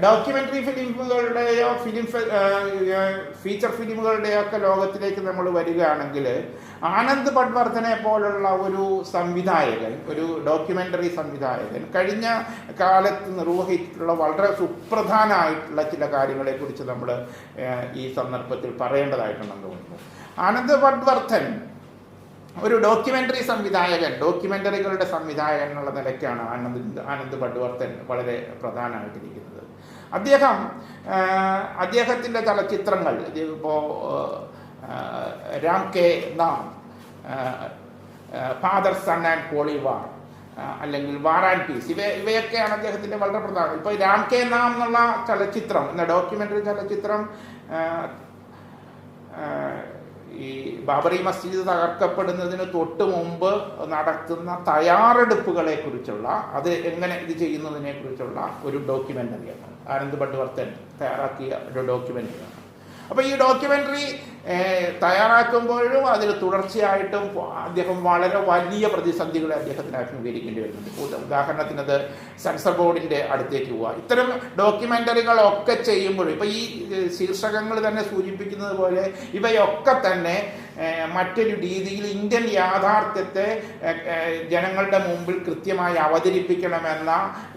ഡോക്യുമെൻ്ററി ഫിലിമുകളുടെയോ ഫീച്ചർ ഫിലിമുകളുടെയോ ഒക്കെ ലോകത്തിലേക്ക് നമ്മൾ വരികയാണെങ്കിൽ ആനന്ദ് പട്വർദ്ധനെ പോലുള്ള ഒരു സംവിധായകൻ, ഒരു ഡോക്യുമെൻ്ററി സംവിധായകൻ കഴിഞ്ഞ കാലത്ത് നിർവഹിച്ചിട്ടുള്ള വളരെ സുപ്രധാനമായിട്ടുള്ള ചില കാര്യങ്ങളെക്കുറിച്ച് നമ്മൾ ഈ സന്ദർഭത്തിൽ പറയേണ്ടതായിട്ടുണ്ടെന്ന് തോന്നുന്നു. ആനന്ദ് പട്വർദ്ധൻ ഒരു ഡോക്യുമെൻ്ററി സംവിധായകൻ, ഡോക്യുമെൻ്ററികളുടെ സംവിധായകൻ എന്നുള്ള നിലയ്ക്കാണ് ആനന്ദ് പട്വർദ്ധൻ വളരെ പ്രധാനമായിട്ടിരിക്കുന്നത്. അദ്ദേഹത്തിൻ്റെ ചലച്ചിത്രങ്ങൾ ഇപ്പോൾ രാം കെ നാം, ഫാദർ സൺ ആൻഡ് കോളിവാർ, അല്ലെങ്കിൽ വാർ ആൻഡ് പീസ്, ഇവയൊക്കെയാണ് അദ്ദേഹത്തിൻ്റെ വളരെ പ്രധാനം. ഇപ്പോൾ രാം കെ നാം എന്നുള്ള ചലച്ചിത്രം, എന്ന ഡോക്യുമെൻ്ററി ചലച്ചിത്രം ഈ ബാബറി മസ്ജിദ് തകർക്കപ്പെടുന്നതിന് തൊട്ട് മുമ്പ് നടത്തുന്ന തയ്യാറെടുപ്പുകളെ കുറിച്ചുള്ള, അത് എങ്ങനെ ഇത് ചെയ്യുന്നതിനെ കുറിച്ചുള്ള ഒരു ഡോക്യുമെൻ്ററിയാണ്. ആനന്ദ് പട്വർദ്ധൻ തയ്യാറാക്കിയ ഒരു ഡോക്യുമെൻ്ററിയാണ്. അപ്പോൾ ഈ ഡോക്യുമെൻ്ററി തയ്യാറാക്കുമ്പോഴും അതിൽ തുടർച്ചയായിട്ടും അദ്ദേഹം വളരെ വലിയ പ്രതിസന്ധികളെ അദ്ദേഹത്തിന് അഭിമുഖീകരിക്കേണ്ടി വരുന്നുണ്ട്. ഉദാഹരണത്തിനത് സെൻസർ ബോർഡിൻ്റെ അടുത്തേക്ക് പോവുക. ഇത്തരം ഡോക്യുമെൻ്ററികളൊക്കെ ചെയ്യുമ്പോഴും ഇപ്പോൾ ഈ ശീർഷകങ്ങൾ തന്നെ സൂചിപ്പിക്കുന്നത് പോലെ ഇവയൊക്കെ തന്നെ മറ്റൊരു രീതിയിൽ ഇന്ത്യൻ യാഥാർത്ഥ്യത്തെ ജനങ്ങളുടെ മുമ്പിൽ കൃത്യമായി അവതരിപ്പിക്കണമെന്ന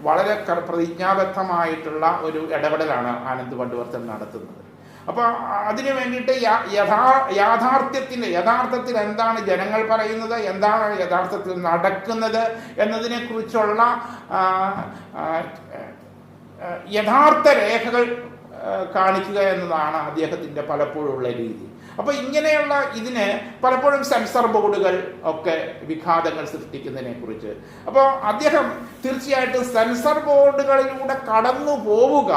വളരെ പ്രതിജ്ഞാബദ്ധമായിട്ടുള്ള ഒരു ഇടപെടലാണ് ആനന്ദ് പട്വർദ്ധൻ നടത്തുന്നത്. അപ്പോൾ അതിനു വേണ്ടിയിട്ട് യഥാർത്ഥത്തിൽ എന്താണ് ജനങ്ങൾ പറയുന്നത്, എന്താണ് യഥാർത്ഥത്തിൽ നടക്കുന്നത് എന്നതിനെക്കുറിച്ചുള്ള യഥാർത്ഥ രേഖകൾ കാണിക്കുക എന്നതാണ് അദ്ദേഹത്തിൻ്റെ പലപ്പോഴുള്ള രീതി. അപ്പോൾ ഇങ്ങനെയുള്ള ഇതിന് പലപ്പോഴും സെൻസർ ബോർഡുകൾ ഒക്കെ വിഘാതങ്ങൾ സൃഷ്ടിക്കുന്നതിനെ കുറിച്ച്, അപ്പോൾ അദ്ദേഹം തീർച്ചയായിട്ടും സെൻസർ ബോർഡുകളിലൂടെ കടന്നു പോവുക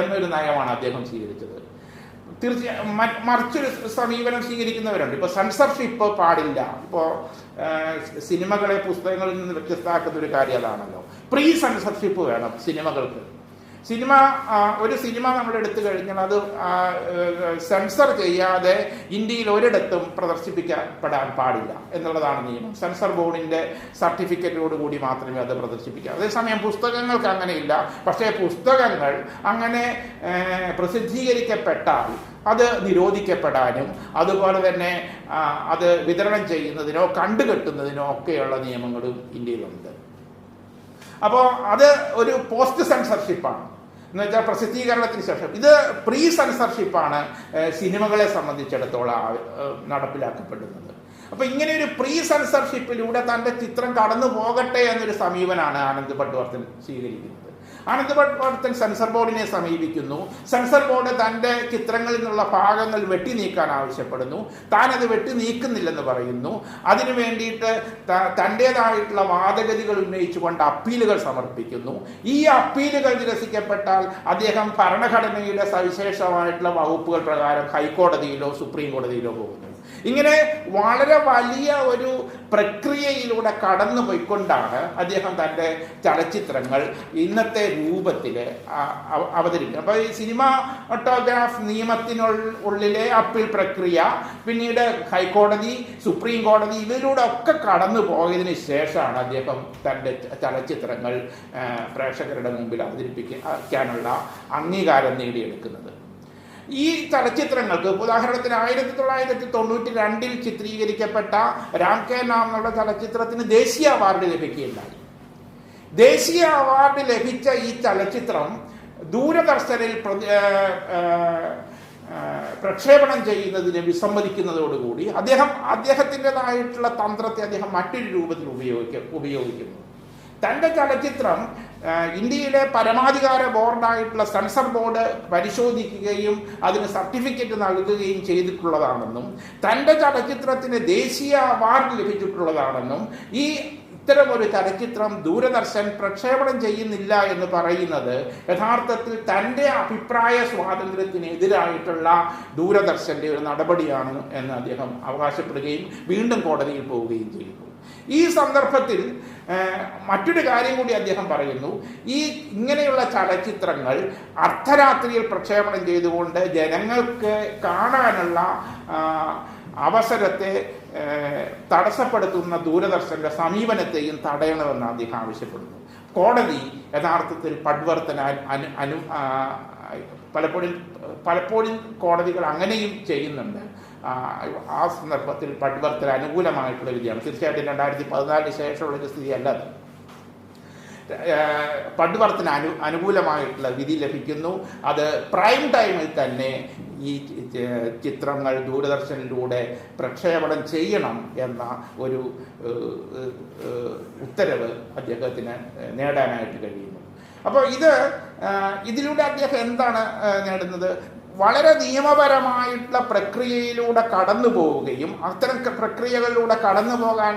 എന്നൊരു നയമാണ് അദ്ദേഹം സ്വീകരിച്ചത്. തീർച്ചയായും മറിച്ചൊരു സമീപനം സ്വീകരിക്കുന്നവരുണ്ട്. ഇപ്പോൾ സെൻസർഷിപ്പ് പാടില്ല. ഇപ്പോൾ സിനിമകളെ പുസ്തകങ്ങളിൽ നിന്ന് വ്യത്യസ്തമാക്കുന്ന ഒരു കാര്യം അതാണല്ലോ. പ്രീ സെൻസർഷിപ്പ് വേണം സിനിമകൾക്ക്. ഒരു സിനിമ നമ്മൾ എടുത്തു കഴിഞ്ഞാൽ അത് സെൻസർ ചെയ്യാതെ ഇന്ത്യയിൽ ഒരിടത്തും പ്രദർശിപ്പിക്കപ്പെടാൻ പാടില്ല എന്നുള്ളതാണ് നിയമം. സെൻസർ ബോർഡിൻ്റെ സർട്ടിഫിക്കറ്റോടുകൂടി മാത്രമേ അത് പ്രദർശിപ്പിക്കൂ. അതേസമയം പുസ്തകങ്ങൾക്ക് അങ്ങനെയില്ല. പക്ഷേ പുസ്തകങ്ങൾ അങ്ങനെ പ്രസിദ്ധീകരിക്കപ്പെട്ടാൽ അത് നിരോധിക്കപ്പെടാനും അതുപോലെ തന്നെ അത് വിതരണം ചെയ്യുന്നതിനോ കണ്ടുകെട്ടുന്നതിനോ ഒക്കെയുള്ള നിയമങ്ങളും ഇന്ത്യയിലുണ്ട്. അപ്പോൾ അത് ഒരു പോസ്റ്റ് സെൻസർഷിപ്പാണ് എന്ന് വെച്ചാൽ പ്രസിദ്ധീകരണത്തിന് ശേഷം. ഇത് പ്രീ സെൻസർഷിപ്പാണ് സിനിമകളെ സംബന്ധിച്ചിടത്തോളം നടപ്പിലാക്കപ്പെടുന്നത്. അപ്പോൾ ഇങ്ങനെ ഒരു പ്രീ സെൻസർഷിപ്പിലൂടെ തൻ്റെ ചിത്രം കടന്നു പോകട്ടെ എന്നൊരു സമീപനമാണ് ആനന്ദ് പട്വർദ്ധൻ സ്വീകരിക്കുന്നത്. ആനന്ദ് പട്വർദ്ധൻ സെൻസർ ബോർഡിനെ സമീപിക്കുന്നു. സെൻസർ ബോർഡ് തൻ്റെ ചിത്രങ്ങളിൽ നിന്നുള്ള ഭാഗങ്ങൾ വെട്ടി നീക്കാൻ ആവശ്യപ്പെടുന്നു. താനത് വെട്ടി നീക്കുന്നില്ലെന്ന് പറയുന്നു. അതിനു വേണ്ടിയിട്ട് തൻ്റേതായിട്ടുള്ള വാദഗതികൾ ഉന്നയിച്ചുകൊണ്ട് അപ്പീലുകൾ സമർപ്പിക്കുന്നു. ഈ അപ്പീലുകൾ നിരസിക്കപ്പെട്ടാൽ അദ്ദേഹം ഭരണഘടനയുടെ സവിശേഷമായിട്ടുള്ള വകുപ്പുകൾ പ്രകാരം ഹൈക്കോടതിയിലോ സുപ്രീം കോടതിയിലോ പോകുന്നു. ഇങ്ങനെ വളരെ വലിയ ഒരു പ്രക്രിയയിലൂടെ കടന്നു പോയിക്കൊണ്ടാണ് അദ്ദേഹം തൻ്റെ ചലച്ചിത്രങ്ങൾ ഇന്നത്തെ രൂപത്തിൽ അവതരിപ്പിക്കുന്നത്. അപ്പോൾ ഈ സിനിമാറ്റോഗ്രാഫ് നിയമത്തിനുള്ളിലെ അപ്പീൽ പ്രക്രിയ, പിന്നീട് ഹൈക്കോടതി, സുപ്രീം കോടതി, ഇതിലൂടെ ഒക്കെ കടന്നു പോയതിന് ശേഷമാണ് അദ്ദേഹം തൻ്റെ ചലച്ചിത്രങ്ങൾ പ്രേക്ഷകരുടെ മുമ്പിൽ അവതരിപ്പിക്കാനുള്ള അംഗീകാരം നേടിയെടുക്കുന്നത്. ഈ ചലച്ചിത്രങ്ങൾക്ക് ഉദാഹരണത്തിന് 1992 ചിത്രീകരിക്കപ്പെട്ട രാം കെ നാം എന്നുള്ള ചലച്ചിത്രത്തിന് ദേശീയ അവാർഡ് ലഭിക്കുകയുണ്ടായി. ദേശീയ അവാർഡ് ലഭിച്ച ഈ ചലച്ചിത്രം ദൂരദർശനിൽ പ്രക്ഷേപണം ചെയ്യുന്നതിന് വിസമ്മതിക്കുന്നതോടുകൂടി അദ്ദേഹത്തിൻ്റെതായിട്ടുള്ള തന്ത്രത്തെ അദ്ദേഹം മറ്റൊരു രൂപത്തിൽ ഉപയോഗിക്കുന്നു. തൻ്റെ ചലച്ചിത്രം ഇന്ത്യയിലെ പരമാധികാര ബോർഡായിട്ടുള്ള സെൻസർ ബോർഡ് പരിശോധിക്കുകയും അതിന് സർട്ടിഫിക്കറ്റ് നൽകുകയും ചെയ്തിട്ടുള്ളതാണെന്നും തൻ്റെ ചലച്ചിത്രത്തിന് ദേശീയ അവാർഡ് ലഭിച്ചിട്ടുള്ളതാണെന്നും ഇത്തരമൊരു ചലച്ചിത്രം ദൂരദർശൻ പ്രക്ഷേപണം ചെയ്യുന്നില്ല എന്ന് പറയുന്നത് യഥാർത്ഥത്തിൽ തൻ്റെ അഭിപ്രായ സ്വാതന്ത്ര്യത്തിനെതിരായിട്ടുള്ള ദൂരദർശൻ്റെ ഒരു നടപടിയാണ് എന്ന് അദ്ദേഹം അവകാശപ്പെടുകയും വീണ്ടും കോടതിയിൽ പോവുകയും ചെയ്യുന്നു. ഈ സന്ദർഭത്തിൽ മറ്റൊരു കാര്യം കൂടി അദ്ദേഹം പറയുന്നു. ഇങ്ങനെയുള്ള ചലച്ചിത്രങ്ങൾ അർദ്ധരാത്രിയിൽ പ്രക്ഷേപണം ചെയ്തുകൊണ്ട് ജനങ്ങൾക്ക് കാണാനുള്ള അവസരത്തെ തടസ്സപ്പെടുത്തുന്ന ദൂരദർശന്റെ സമീപനത്തെയും തടയണമെന്ന് അദ്ദേഹം ആവശ്യപ്പെടുന്നു. കോടതി യഥാർത്ഥത്തിൽ പട്വർദ്ധന പലപ്പോഴും കോടതികൾ അങ്ങനെയും ചെയ്യുന്നുണ്ട്. ആ സന്ദർഭത്തിൽ പട്വർദ്ധന അനുകൂലമായിട്ടുള്ള വിധിയാണ്. തീർച്ചയായിട്ടും 2014 ശേഷമുള്ളൊരു സ്ഥിതിയല്ല അത്. പട്വർദ്ധന അനുകൂലമായിട്ടുള്ള വിധി ലഭിക്കുന്നു. അത് പ്രൈം ടൈമിൽ തന്നെ ഈ ചിത്രങ്ങൾ ദൂരദർശനിലൂടെ പ്രക്ഷേപണം ചെയ്യണം എന്ന ഒരു ഉത്തരവ് അദ്ദേഹത്തിന് നേടാനായിട്ട് കഴിയുന്നു. അപ്പോൾ ഇതിലൂടെ അദ്ദേഹം എന്താണ് നേടുന്നത്? വളരെ നിയമപരമായിട്ടുള്ള പ്രക്രിയയിലൂടെ കടന്നു പോവുകയും അത്തരം പ്രക്രിയകളിലൂടെ കടന്നു പോകാൻ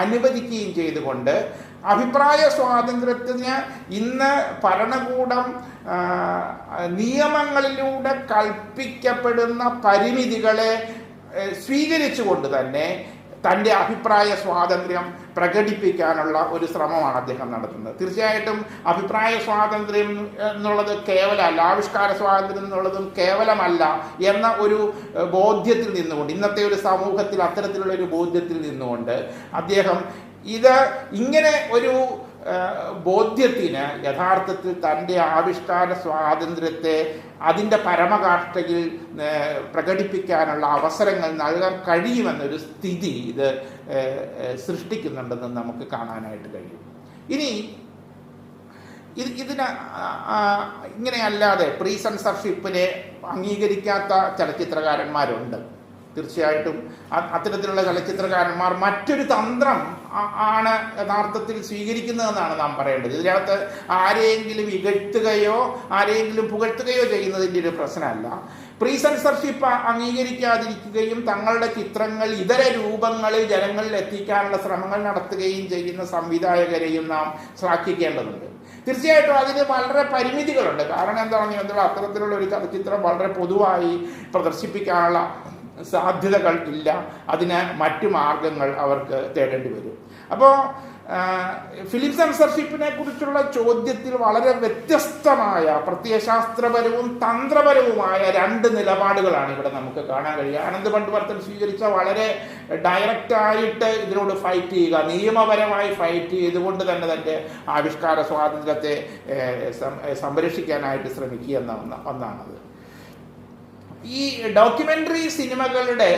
അനുവദിക്കുകയും ചെയ്തുകൊണ്ട് അഭിപ്രായ സ്വാതന്ത്ര്യത്തിന് ഇന്ന് ഭരണകൂടം നിയമങ്ങളിലൂടെ കൽപ്പിക്കപ്പെടുന്ന പരിമിതികളെ സ്വീകരിച്ചുകൊണ്ട് തന്നെ തൻ്റെ അഭിപ്രായ സ്വാതന്ത്ര്യം പ്രകടിപ്പിക്കാനുള്ള ഒരു ശ്രമമാണ് അദ്ദേഹം നടത്തുന്നത്. തീർച്ചയായിട്ടും അഭിപ്രായ സ്വാതന്ത്ര്യം എന്നുള്ളത് കേവലമല്ല, ആവിഷ്കാര സ്വാതന്ത്ര്യം എന്നുള്ളതും കേവലമല്ല എന്ന ഒരു ബോധ്യത്തിൽ നിന്നുകൊണ്ട്, ഇന്നത്തെ ഒരു സമൂഹത്തിൽ അത്തരത്തിലുള്ള ഒരു ബോധ്യത്തിൽ നിന്നുകൊണ്ട് അദ്ദേഹം ഇങ്ങനെ ഒരു ബോധ്യത്തിന് യഥാർത്ഥത്തിൽ തൻ്റെ ആവിഷ്കാര സ്വാതന്ത്ര്യത്തെ അതിൻ്റെ പരമകാഷ്ഠയിൽ പ്രകടിപ്പിക്കാനുള്ള അവസരങ്ങൾ നൽകാൻ കഴിയുമെന്നൊരു സ്ഥിതി ഇത് സൃഷ്ടിക്കുന്നുണ്ടെന്ന് നമുക്ക് കാണാനായിട്ട് കഴിയും. ഇനി ഇതിന് ഇങ്ങനെയല്ലാതെ പ്രീ സെൻസർഷിപ്പിനെ അംഗീകരിക്കാത്ത ചലച്ചിത്രകാരന്മാരുണ്ട്. തീർച്ചയായിട്ടും അത്തരത്തിലുള്ള ചലച്ചിത്രകാരന്മാർ മറ്റൊരു തന്ത്രം ആണ് യഥാർത്ഥത്തിൽ സ്വീകരിക്കുന്നതെന്നാണ് നാം പറയേണ്ടത്. ഇതിനകത്ത് ആരെയെങ്കിലും ഇകഴ്ത്തുകയോ ആരെയെങ്കിലും പുകഴ്ത്തുകയോ ചെയ്യുന്നതിൻ്റെ ഒരു പ്രശ്നമല്ല. പ്രീ സെൻസർഷിപ്പ് അംഗീകരിക്കാതിരിക്കുകയും തങ്ങളുടെ ചിത്രങ്ങൾ ഇതര രൂപങ്ങളിൽ ജനങ്ങളിൽ എത്തിക്കാനുള്ള ശ്രമങ്ങൾ നടത്തുകയും ചെയ്യുന്ന സംവിധായകരെയും നാം ശ്ലാഘിക്കേണ്ടതുണ്ട്. തീർച്ചയായിട്ടും അതിന് വളരെ പരിമിതികളുണ്ട്. കാരണം എന്താണെന്ന് ചോദിച്ചാൽ അത്തരത്തിലുള്ള ഒരു ചലച്ചിത്രം വളരെ പൊതുവായി പ്രദർശിപ്പിക്കാനുള്ള സാധ്യതകൾ ഇല്ല. അതിന് മറ്റു മാർഗങ്ങൾ അവർക്ക് തേടേണ്ടി വരും. അപ്പോൾ ഫിലിം സെൻസർഷിപ്പിനെ കുറിച്ചുള്ള ചോദ്യത്തിൽ വളരെ വ്യത്യസ്തമായ പ്രത്യയശാസ്ത്രപരവും തന്ത്രപരവുമായ രണ്ട് നിലപാടുകളാണ് ഇവിടെ നമുക്ക് കാണാൻ കഴിയുക. ആനന്ദ് പണ്ഡിവർദ്ധൻ സ്വീകരിച്ച വളരെ ഡയറക്റ്റായിട്ട് ഇതിനോട് ഫൈറ്റ് ചെയ്യുക, നിയമപരമായി ഫൈറ്റ് ചെയ്തുകൊണ്ട് തന്നെ തൻ്റെ ആവിഷ്കാര സ്വാതന്ത്ര്യത്തെ സംരക്ഷിക്കാനായിട്ട് ശ്രമിക്കുക എന്ന ഒന്നാണത്. ഈ ഡോക്യുമെൻ്ററി സിനിമകളുടെ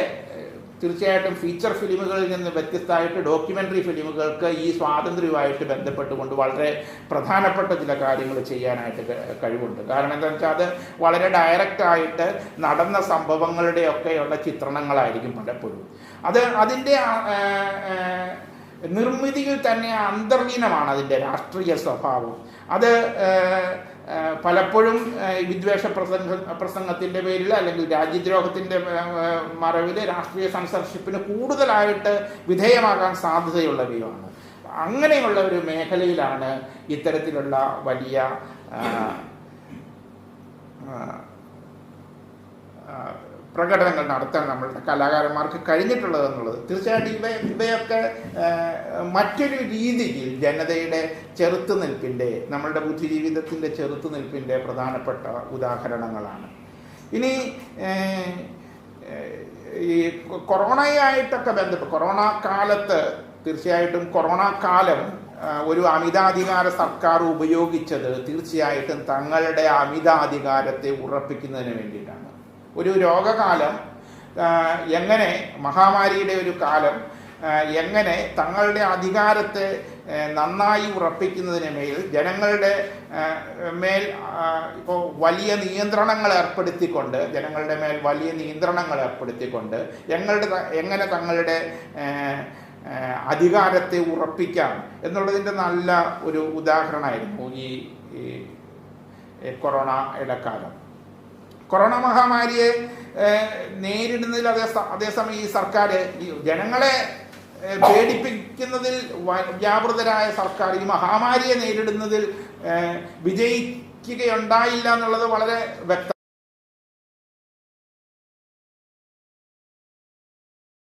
തീർച്ചയായിട്ടും ഫീച്ചർ ഫിലിമുകളിൽ നിന്ന് വ്യത്യസ്തമായിട്ട് ഡോക്യുമെൻ്ററി ഫിലിമുകൾക്ക് ഈ സ്വാതന്ത്ര്യവുമായിട്ട് ബന്ധപ്പെട്ടുകൊണ്ട് വളരെ പ്രധാനപ്പെട്ട ചില കാര്യങ്ങൾ ചെയ്യാനായിട്ട് കഴിവുണ്ട്. കാരണം എന്താണെന്ന് വെച്ചാൽ അത് വളരെ ഡയറക്റ്റായിട്ട് നടന്ന സംഭവങ്ങളുടെയൊക്കെയുള്ള ചിത്രണങ്ങളായിരിക്കും പലപ്പോഴും. അതിൻ്റെ നിർമ്മിതിയിൽ തന്നെ അന്തർലീനമാണ് അതിൻ്റെ രാഷ്ട്രീയ സ്വഭാവം. അത് പലപ്പോഴും വിദ്വേഷ പ്രസംഗത്തിൻ്റെ പേരിൽ അല്ലെങ്കിൽ രാജ്യദ്രോഹത്തിൻ്റെ മറവിൽ രാഷ്ട്രീയ സെൻസർഷിപ്പിന് കൂടുതലായിട്ട് വിധേയമാകാൻ സാധ്യതയുള്ളവയാണ്. അങ്ങനെയുള്ള ഒരു മേഖലയിലാണ് ഇത്തരത്തിലുള്ള വലിയ പ്രകടനങ്ങൾ നടത്താൻ നമ്മളുടെ കലാകാരന്മാർക്ക് കഴിഞ്ഞിട്ടുള്ളതെന്നുള്ളത് തീർച്ചയായിട്ടും ഇവയൊക്കെ മറ്റൊരു രീതിയിൽ ജനതയുടെ ചെറുത്തുനിൽപ്പിൻ്റെ, നമ്മളുടെ ബുദ്ധിജീവിതത്തിൻ്റെ ചെറുത്തുനിൽപ്പിൻ്റെ പ്രധാനപ്പെട്ട ഉദാഹരണങ്ങളാണ്. ഇനി ഈ കൊറോണയായിട്ടൊക്കെ ബന്ധപ്പെട്ട് കൊറോണ കാലത്ത് തീർച്ചയായിട്ടും കൊറോണ കാലം ഒരു അമിതാധികാര സർക്കാർ ഉപയോഗിച്ചത് തീർച്ചയായിട്ടും തങ്ങളുടെ അമിതാധികാരത്തെ ഉറപ്പിക്കുന്നതിന് വേണ്ടിയിട്ടാണ്. ഒരു രോഗകാലം എങ്ങനെ, മഹാമാരിയുടെ ഒരു കാലം എങ്ങനെ തങ്ങളുടെ അധികാരത്തെ നന്നായി ഉറപ്പിക്കുന്നതിന് മേൽ ജനങ്ങളുടെ മേൽ ഇപ്പോൾ വലിയ നിയന്ത്രണങ്ങൾ ഏർപ്പെടുത്തിക്കൊണ്ട് എങ്ങനെ തങ്ങളുടെ അധികാരത്തെ ഉറപ്പിക്കാം എന്നുള്ളതിൻ്റെ നല്ല ഒരു ഉദാഹരണമായിരുന്നു ഈ കൊറോണയുടെ കാലം. കൊറോണ മഹാമാരിയെ നേരിടുന്നതിൽ അതേസമയം ഈ സർക്കാർ ജനങ്ങളെ പേടിപ്പിക്കുന്നതിൽ വ്യാപൃതരായ സർക്കാർ ഈ മഹാമാരിയെ നേരിടുന്നതിൽ വിജയിക്കുകയുണ്ടായില്ല എന്നുള്ളത് വളരെ വ്യക്തമാണ്.